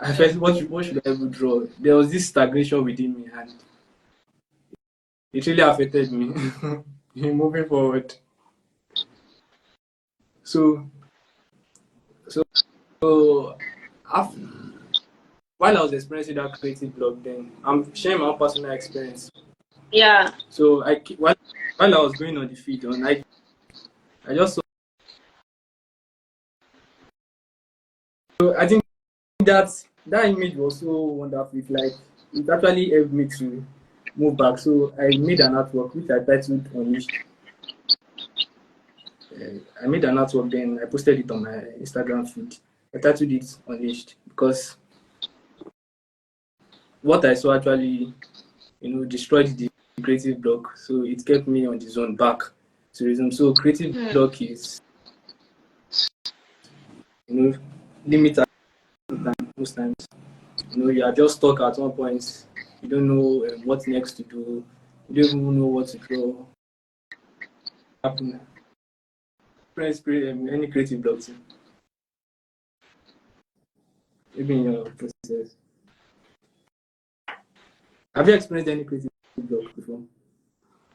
I felt what should I ever draw? There was this stagnation within me, and it really affected me in moving forward. So so so after, while I was experiencing that creative block, then I'm sharing my own personal experience.
Yeah.
So while I was going on the feed on I just saw, so I think that image was so wonderful. It actually helped me to move back. So I made an artwork which I titled Unleashed. I made an artwork, then I posted it on my Instagram feed. I titled it Unleashed because what I saw actually, destroyed the creative block. So it kept me on the zone back to resume. So creative
Hmm.
block is, limited most times. You are just stuck at one point. You don't know what next to do. You don't even know what to draw. Happen. Any creative block too. Maybe in your process. Have you experienced any creative block before?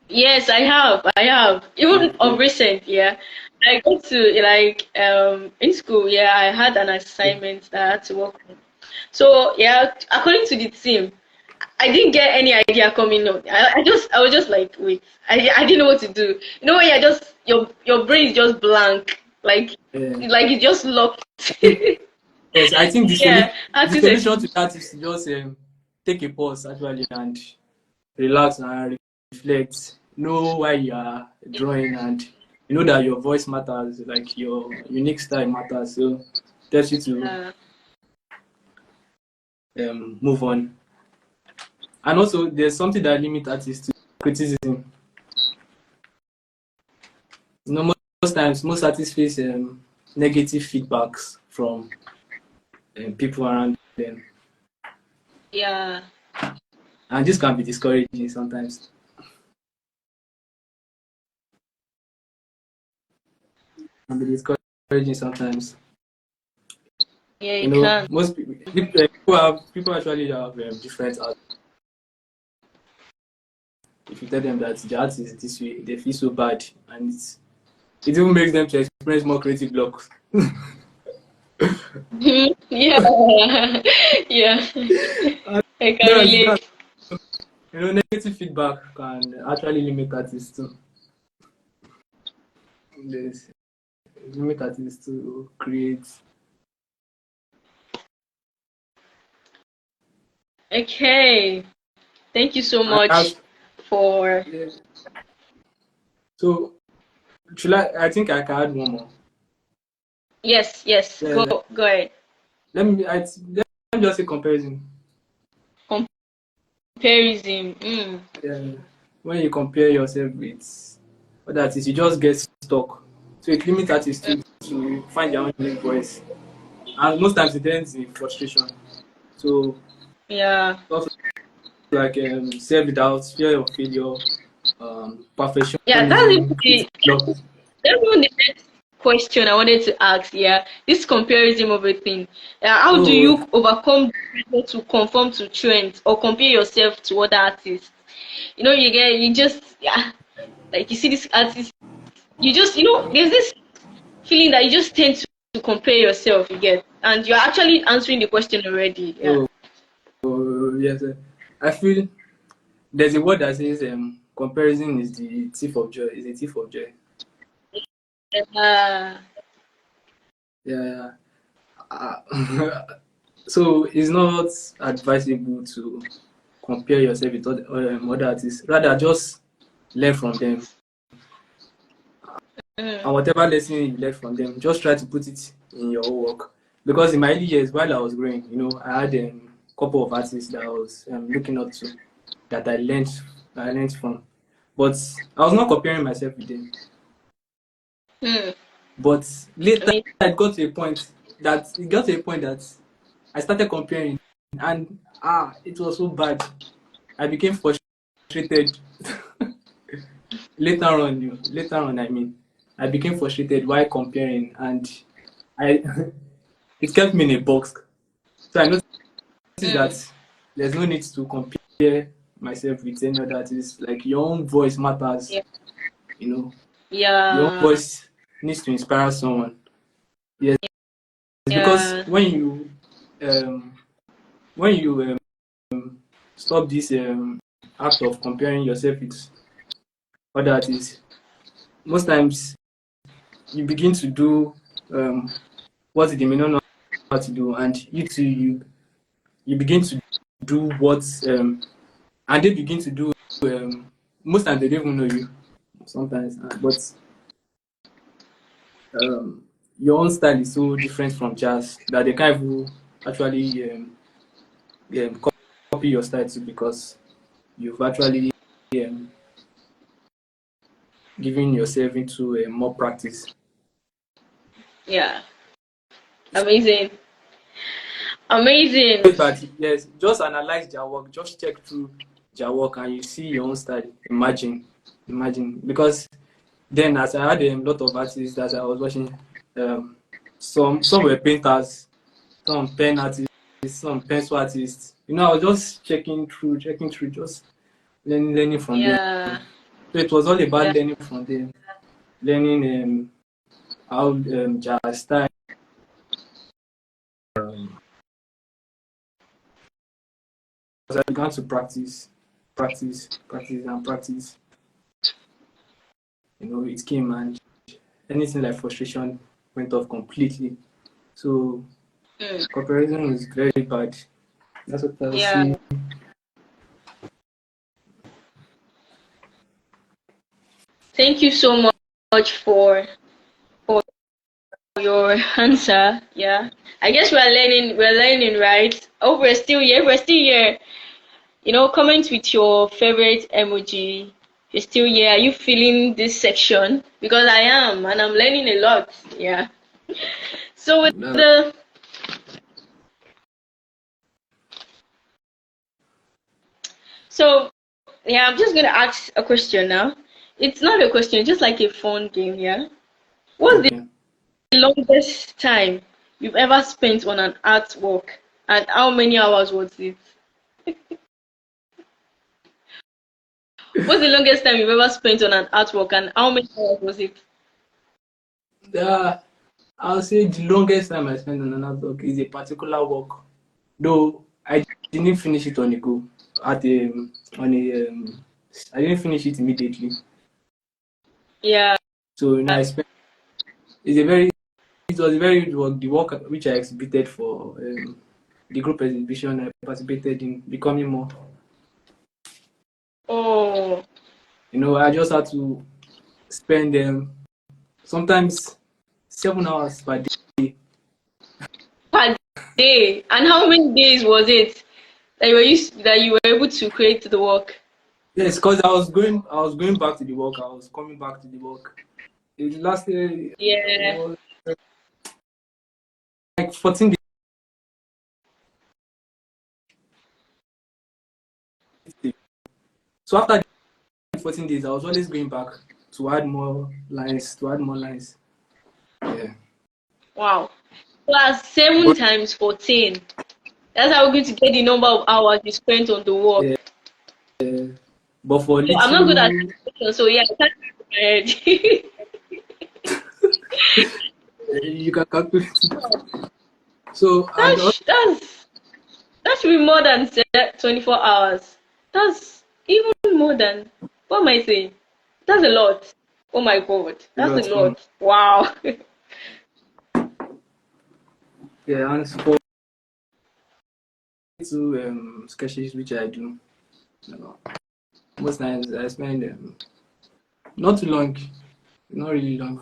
Yes, I have. I have. Even of
Okay.
recent, yeah. I go to like in school, yeah, I had an assignment that I had to work on. So yeah, according to the team, I didn't get any idea coming up. I was just like, wait, I didn't know what to do. You know when you're just your brain is just blank,
Uh,
like it's just locked.
yes, I think
Yeah,
the
artist
solution to that is to just take a pause actually and relax and reflect. Know why you are drawing, and you know that your voice matters, like your unique style matters. So it helps you to
uh,
move on. And also, there's something that limits artists to criticism. Most times, most artists face negative feedbacks from people around them,
yeah.
and this can be discouraging sometimes. Can be discouraging sometimes.
Yeah, you can.
Most people actually have different art. If you tell them that the art is this way, they feel so bad, and it even makes them to experience more creative blocks.
Yeah. Yeah.
And
I can
that
relate.
negative feedback can actually limit artists too. Yes, limit artists to create.
Okay. Thank you so
I
much
have
for
yeah. So should I think I can add one more.
yes, yes.
Yeah,
Go ahead.
let me just say comparison.
Comparison. Mm.
Yeah, when you compare yourself with other artists, you just get stuck. So it limits artists to find their own unique voice, and most times it ends in frustration. So
Yeah.
stuff like self-doubt, fear of failure,
Yeah, that's even
perfectionism, creative
the
block.
that's even the next question I wanted to ask. Yeah, this comparison of a thing. How do
Oh,
you overcome the pressure to conform to trends or compare yourself to other artists? You just, yeah, like you see this artist, you just, there's this feeling that you just tend to compare yourself, you get, and you're actually answering the question already. Yeah.
oh, yes. I feel there's a word that says comparison is the thief of joy. Is a thief of joy.
Uh,
Yeah. Uh, so it's not advisable to compare yourself with other artists. Rather, just learn from them.
mm,
And whatever lesson you learn from them, just try to put it in your own work. Because in my early years, while I was growing, I had a couple of artists that I was looking up to, that I learned from. But I was not comparing myself with them.
mm,
But
I
later,
mean,
it got to a point that I started comparing, and it was so bad. I became frustrated. Later on, I became frustrated while comparing, and I it kept me in a box. So I noticed
mm,
that there's no need to compare myself with any other artist. Like your own voice matters.
yeah,
You know, your own
yeah,
voice needs to inspire someone. Yes, because
yeah,
um, when you stop this act of comparing yourself with other artists, most times you begin to do what they may not know how to do, and you begin to do what and they begin to do most times they don't even know you sometimes, but your own style is so different from jazz that they can't even actually um, copy your style too, because you've actually um, given yourself into more practice.
yeah. Amazing, amazing.
But yes, just analyze their work, just check through their work, and you see your own style. Imagine, because then as I had a lot of artists that I was watching, some were painters, some pen artists, some pencil artists. I was just checking through, just learning from them.
Yeah,
So it was all about
yeah.
learning from them, learning how jazz style. Um, as I began to practice, it came, and anything like frustration went off completely. So
Mm,
comparison is very bad. That's what I'll
yeah.
say.
Thank you so much for your answer. Yeah. I guess we're learning, right? Oh, we're still here. We're still here. Comment with your favorite emoji. If you're still here, are you feeling this section? Because I am, and I'm learning a lot. Yeah. So with
That,
the so yeah, I'm just gonna ask a question now. It's not a question, it's just like a fun game. Yeah. What's
okay.
the longest time you've ever spent on an artwork, and how many hours was it? What's the longest time you've ever spent on an artwork, and how many hours was it?
Uh, I'll say the longest time I spent on an artwork is a particular work, though I didn't finish it on a go. At a on a I didn't finish it immediately.
Yeah.
So I spent. It's a very It was a very good work. The work which I exhibited for the group exhibition I participated in, becoming more.
Oh,
I just had to spend sometimes 7 hours per day.
per day. And how many days was it that you were able to create the work?
Yes, because I was going back to the work. I was coming back to the work. It lasted
Yeah.
like 14 days. So after the 14 days, I was always going back to add more lines, Yeah.
Wow. Plus 7
But
times 14. That's how we're going to get the number of hours you spent on the work.
uh, but for
So I'm not good at
little,
calculation, so yeah, I can't do it
you can calculate it. So and
that should be more than 24 hours. That's even more than, what am I saying? That's a lot. Oh my god, that's a
lot.
lot. Wow.
Yeah, and for two sketches which I do, you know, most times I spend not too long, not really long,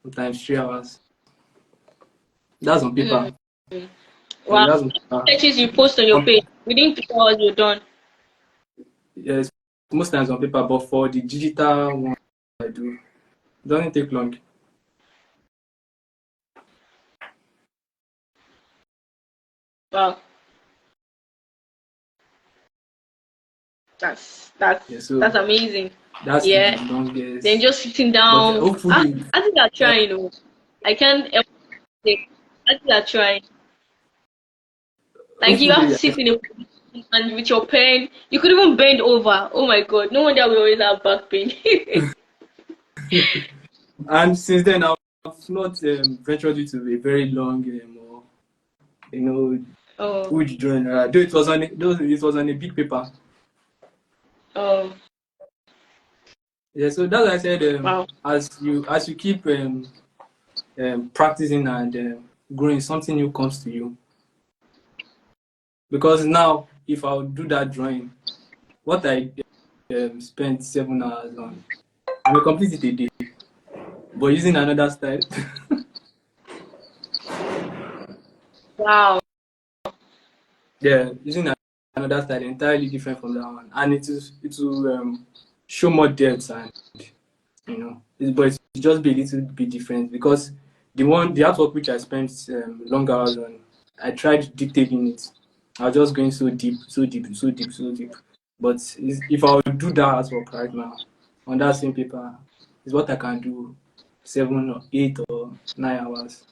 sometimes 3 hours. That's on
Mm.
paper. Yeah,
Wow.
that's on paper.
Sketches you post on your
Um,
page. Within 2 hours, you're done.
yes, most times on paper, but for the digital one I do, it doesn't take long.
Wow.
Yeah,
That's
so
amazing.
that's the
Yeah. Then
longest.
just sitting
But
down.
hopefully,
I think they're trying. Oh. I can't help it. I think they're trying. Like you have to
hopefully,
sit in a position and with your pen, you could even bend over. Oh my god. No wonder we always have back pain.
and since then I've not ventured into a very long or you know
Oh.
huge drawing. Though it was on a big paper.
Oh.
Yeah, so that's why I said
Wow.
as you keep practicing and growing, something new comes to you. Because now, if I would do that drawing, what I spent 7 hours on, I may complete it a day, but using another style.
Wow.
Yeah, using another style entirely different from that one, and it will show more depth and but it will just be a little bit different because the artwork which I spent long hours on, I tried dictating it. I was just going so deep, so deep, so deep, so deep. But if I would do that artwork right now on that same paper, is what I can do 7 or 8 or 9 hours.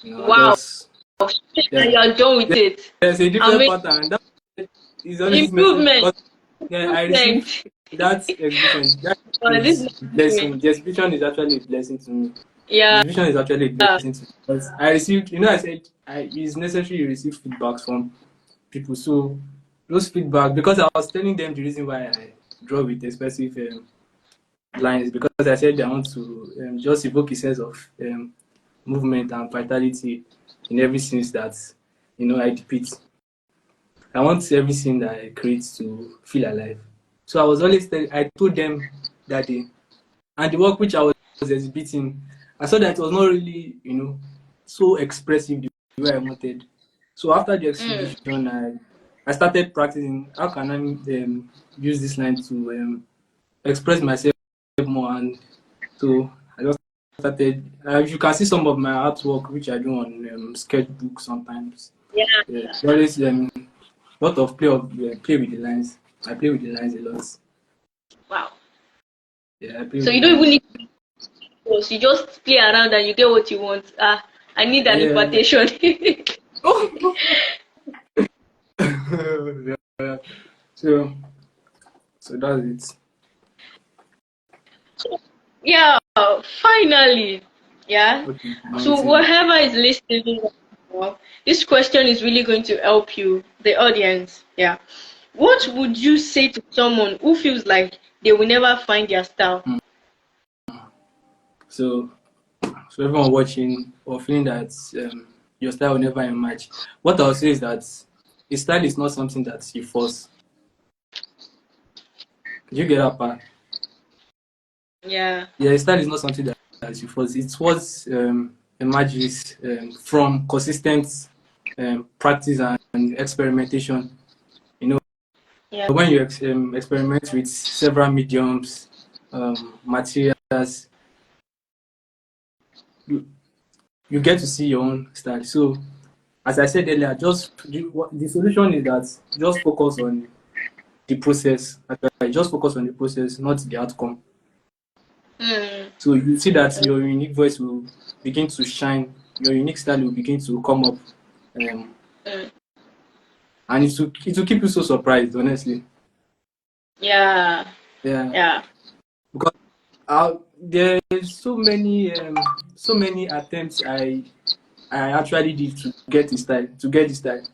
I
Wow.
just
And
yeah.
you're done with it.
There's a different
Amazing.
pattern. That is always message
Improvement.
because yeah, I receive
Improvement.
that exhibition. That
This
is
is
blessing. The exhibition is actually a blessing to me. The
yeah.
exhibition is actually a blessing to me. Because I received, I said it's necessary you receive feedbacks from people. So those feedback, because I was telling them the reason why I draw with expressive lines, because I said I want to just evoke a sense of movement and vitality in every sense that I depict. I want everything that I create to feel alive. So I told them that day, and the work which I was exhibiting, I saw that it was not really, so expressive the way I wanted. So after the
Mm.
exhibition, I started practicing. How can I use this line to express myself more? And so I just started. You can see some of my artwork which I do on sketchbook sometimes.
Yeah.
Yeah, it's always lot of play with the lines. I play with the lines a lot.
Wow.
Yeah, I play
So
with the
you don't even
lines.
need to you just play around and you get what you want. I need an
Yeah.
invitation.
Yeah. So that's it.
Yeah, finally. Yeah.
Okay,
So
mountain.
whoever is listening, this question is really going to help you, the audience. Yeah. What would you say to someone who feels like they will never find their style?
So everyone watching or feeling that your style will never emerge. What I'll say is that a style is not something that you force. Did you get that part?
Yeah.
Yeah, a style is not something that you force. It's what emerges from consistent practice and experimentation.
Yeah.
When you experiment with several mediums, materials, you, you get to see your own style. So, as I said earlier, the solution is that just focus on the process. I just focus on the process, not the outcome.
Mm.
So you see that your unique voice will begin to shine, your unique style will begin to come up, um,
Mm.
and it will keep you so surprised, honestly.
Yeah.
Yeah,
Yeah.
because there's so many attempts I actually did to get this style, to get this style.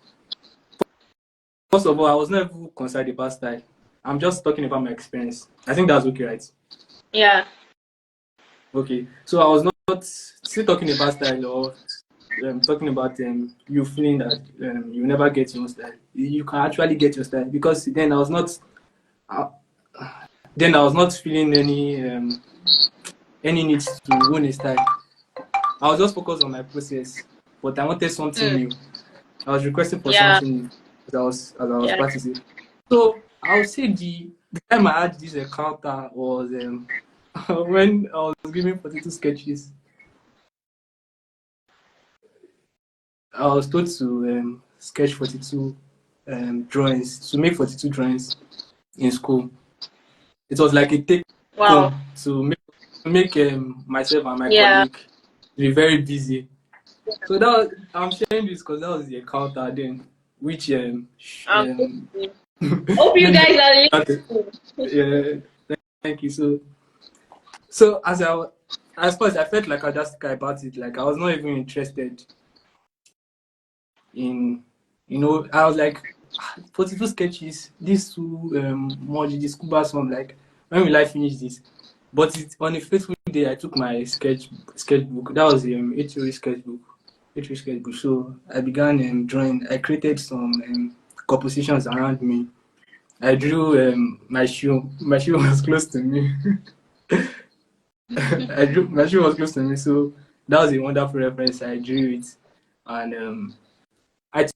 First of all, I was never concerned about style. I'm just talking about my experience. I think that's okay, right?
Yeah.
Okay. So I was not still talking about style or talking about you feeling that you never get your own style. You can actually get your style because uh, then I was not feeling any need to own a style. I was just focused on my process, but I wanted something
Mm.
new. I was requesting for
Yeah.
something new as I was
Yeah.
practicing. So I would say the time I had this encounter was when I was giving 42 sketches. I was told to sketch 42 drawings, to make 42 drawings in school. It was like a take
Wow.
home to make myself and my
Yeah.
colleague be very busy. So I'm sharing this because that was the encounter then, which
Um, hope you
made me
guys are
started.
listening.
Yeah, thank you. So as far as I felt like I just cry about it, like I was not even interested in, I was like, 42 sketches, these two moji, this scuba song, like, when will I finish this? But on a fateful day, I took my sketchbook. That was HOA sketchbook. HOA sketchbook. So I began drawing. I created some compositions around me. I drew my shoe. My shoe was close to me. My shoe was close to me. So that was a wonderful reference. I drew it, and I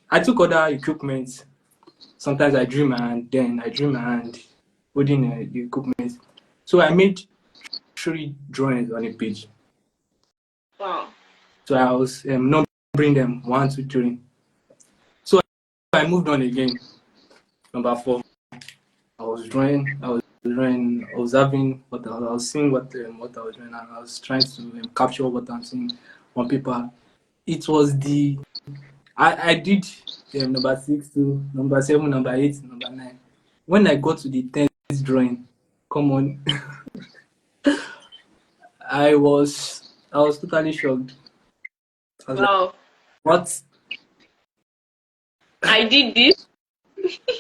I took other equipment. Sometimes I drew my hand, then I drew my hand holding the equipment. So I made 3 drawings on a page.
Wow.
So I was numbering them 1, 2, 3. So I moved on again. Number 4, I was drawing, observing I was seeing what I was doing, and I was trying to capture what I'm seeing on paper. It was I did number 6 to number 7, number 8, number 9. When I got to the 10th drawing, come on, I was totally shocked. I was like,
Wow.
what?
I did this.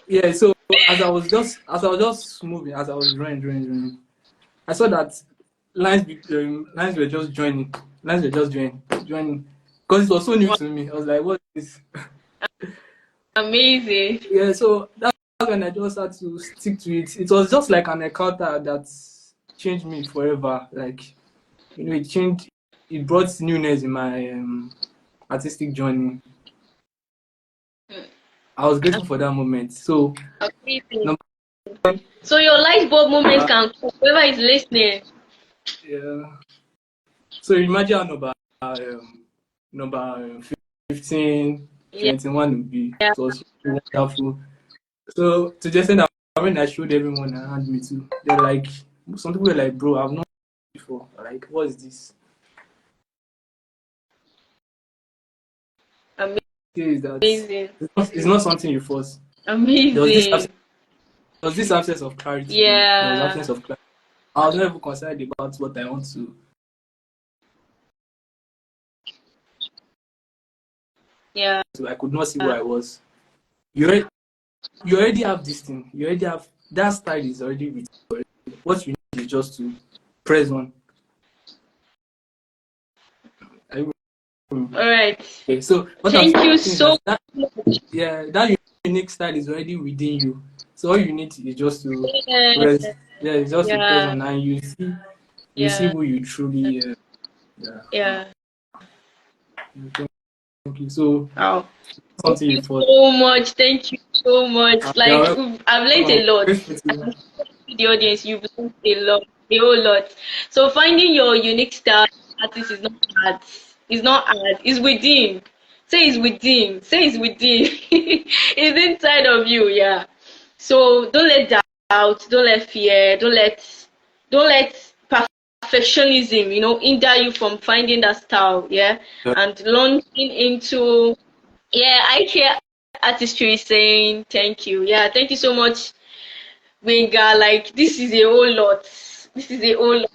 Yeah, so as I was just moving, as I was drawing, I saw that lines were just joining. Lines were just joining. Because it was so new
Wow.
to me. I was like, what is this?
Amazing.
Yeah, so that's when I just had to stick to it. It was just like an encounter that changed me forever. Like, it brought newness in my artistic journey.
Mm.
I was grateful for that moment. So,
Amazing.
number
So your light bulb moment
uh,
can come. Whoever is listening.
yeah. So imagine how number 15,
Yeah.
21 would be. It was so wonderful. So to just say that when I showed everyone around me too, they're like, some people were like, bro, I've not seen this before. Like, what is this? Is that
Amazing.
it's not something you force. There was this absence,
Amazing.
there was this absence of clarity though. There was
Yeah.
absence of clarity. I was not even concerned about what I want to.
Yeah.
So I could not see where I was. You already, you already have this thing. You already have that style is already with you. What you need is just to press on.
All right.
Okay, so what I'm
Thank you
saying is
so
that
much.
yeah, that unique style is already within you. So all you need is just to
Yeah.
press. Yeah, it's just to press
Yeah.
on, and you see
Yeah.
who you truly. Yeah.
Yeah.
Thank you. So
Wow. Thank
something
you
you thought.
so much. Thank you so much. Like
Yeah,
I've learned a
welcome.
lot.
Grateful to
The audience, you've learned a lot, a whole lot. So finding your unique style artist is not hard. It's not hard. It's within. Say it's within. Say it's within. It's inside of you. Yeah. So don't let doubt, don't let fear, don't let perfectionism, hinder you from finding that style, yeah,
Yeah.
and launching into, yeah, I care artistry is saying thank you. Yeah, thank you so much, Wenga. Like this is a whole lot. This is a whole lot.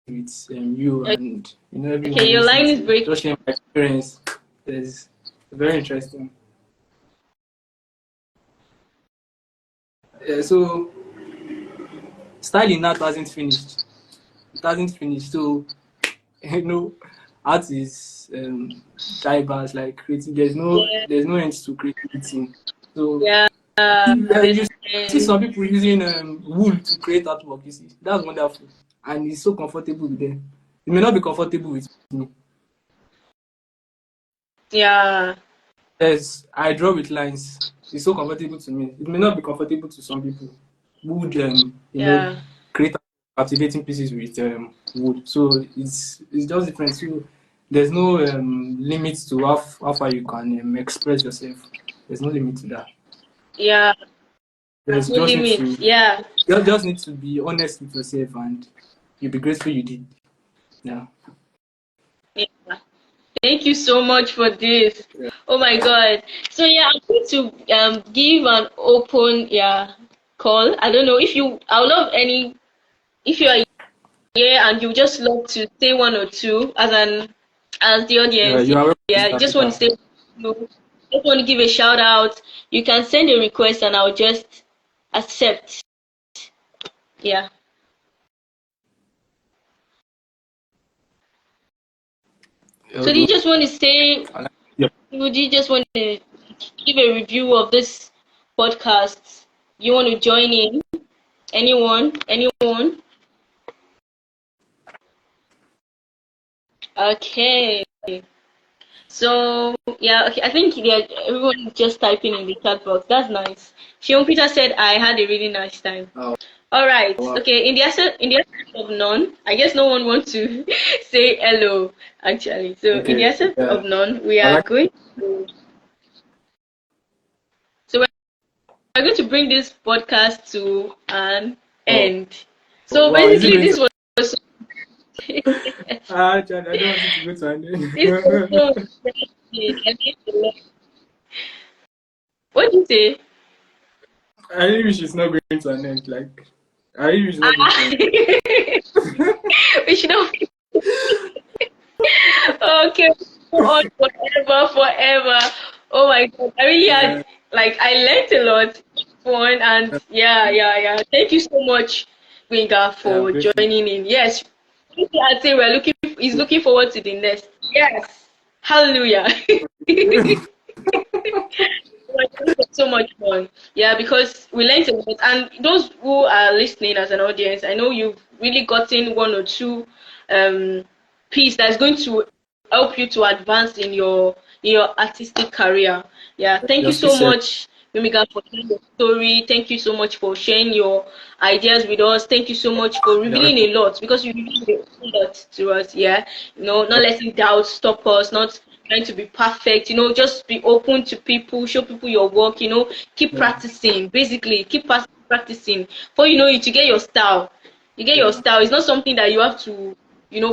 With you and everyone
Okay, your
listening
line is
to
breaking.
just sharing my experience. It's very interesting. So styling art hasn't finished. It hasn't finished. So you know, art is diverse, like creating.
Yeah,
There's no end to creativity. So
yeah,
you see
understand.
some people using wool to create artwork. You see, that's wonderful, and it's so comfortable with them. It may not be comfortable with me.
Yeah,
Yes, I draw with lines. It's so comfortable to me. It may not be comfortable to some people who would,
yeah,
create captivating pieces with wood. So it's just different. So there's no limit to how far you can express yourself. There's no limit to that.
yeah.
There's
No
just need
limits.
to
Yeah,
just need to be honest with yourself, and you'll be grateful you did. Yeah.
yeah. Thank you so much for this.
Yeah.
Oh my God. So yeah, I'm going to give an open, yeah, call. I don't know if you. I would love any, if you are here and you just love to say one or two as the
Yeah,
audience.
you are welcome to
Yeah, you
start
just want to
later.
say, just want to give a shout out. You can send a request and I'll just accept. Yeah. So do you
Okay.
just want to say?
Yeah.
Would you just want to give a review of this podcast? You want to join in? Anyone? Anyone? Okay. So yeah, okay. I think everyone is just typing in the chat box. That's nice. Shion Peter said I had a really nice time.
Oh,
All right.
wow.
Okay. In the essence of none, I guess no one wants to say hello. Actually, so in the
Okay.
essence
Yeah.
of none, we
I
are
like.
going. So we're going to bring this podcast to an
Oh,
end. So
wow. Is it
basically,
going to?
this was
Chad, I don't want it to go to an
this was so
end.
interesting. I learned a lot. What do you say?
I really wish it's not going to an end. Like, I really wish it's not going to
Ah,
end.
we should not. Okay, go on forever, forever. Oh my God, I really
Yeah,
had, like, I learned a lot, fun, and yeah, yeah, yeah. Thank you so much, Winga,
yeah, I'm
for
grateful.
joining in. Yes, I'd say he's looking forward to the next. Yes, hallelujah. It was so much fun. Yeah, because we learned a lot. And those who are listening as an audience, I know you've really gotten one or two um piece that's going to help you to advance in your artistic career. Yeah, thank
Your
you
skill
so
set.
much, Mimiga, for sharing your story. Thank you so much for sharing your ideas with us. Thank you so much for
You're
revealing
welcome.
a lot because you revealed a lot to us. Yeah, not letting doubt stop us, not trying to be perfect, just be open to people, show people your work, keep
Yeah,
practicing, basically, keep practicing. For you to get your style. You get your
yeah,
style. It's not something that you have to,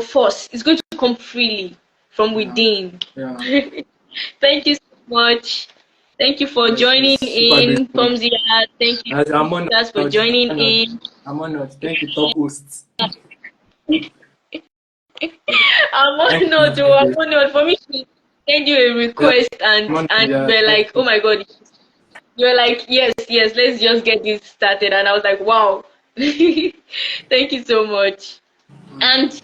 force. It's going to come freely from
yeah,
within.
yeah.
Thank you so much. Thank you for
Yes,
joining
it's super
in,
grateful.
Pomzia. Thank you,
As I'm honored.
Peters, for
I'm
joining
honored.
in.
I'm honored. Thank you, top hosts.
I'm
Thank
honored,
you.
oh, I'm honored. For me to send you a
Yeah,
request
I'm honored.
and you
Yeah,
were
thank
like, oh
you.
my God, you're like, yes, yes, let's just get this started. And I was like, wow. Thank you so much. And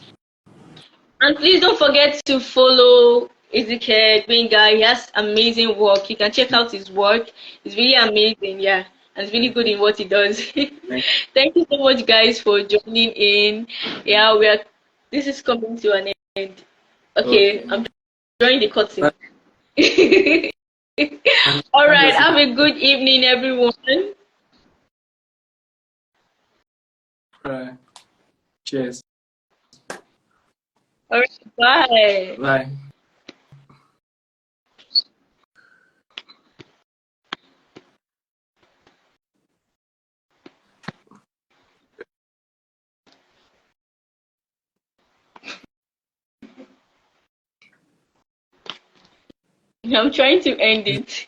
please don't forget to follow Ezekiel Benga. He has amazing work. You can check out his work. It's really amazing, yeah. And it's really good in what he does.
Thank
Thank you so much guys for joining in. Yeah, this is coming to an end.
you.
Okay,
Okay.
I'm drawing the
Bye.
curtain.
Thank
All
you,
right, have
Jessica.
a good evening, everyone.
Bye. Cheers.
All right, bye.
Bye.
I'm trying to end it.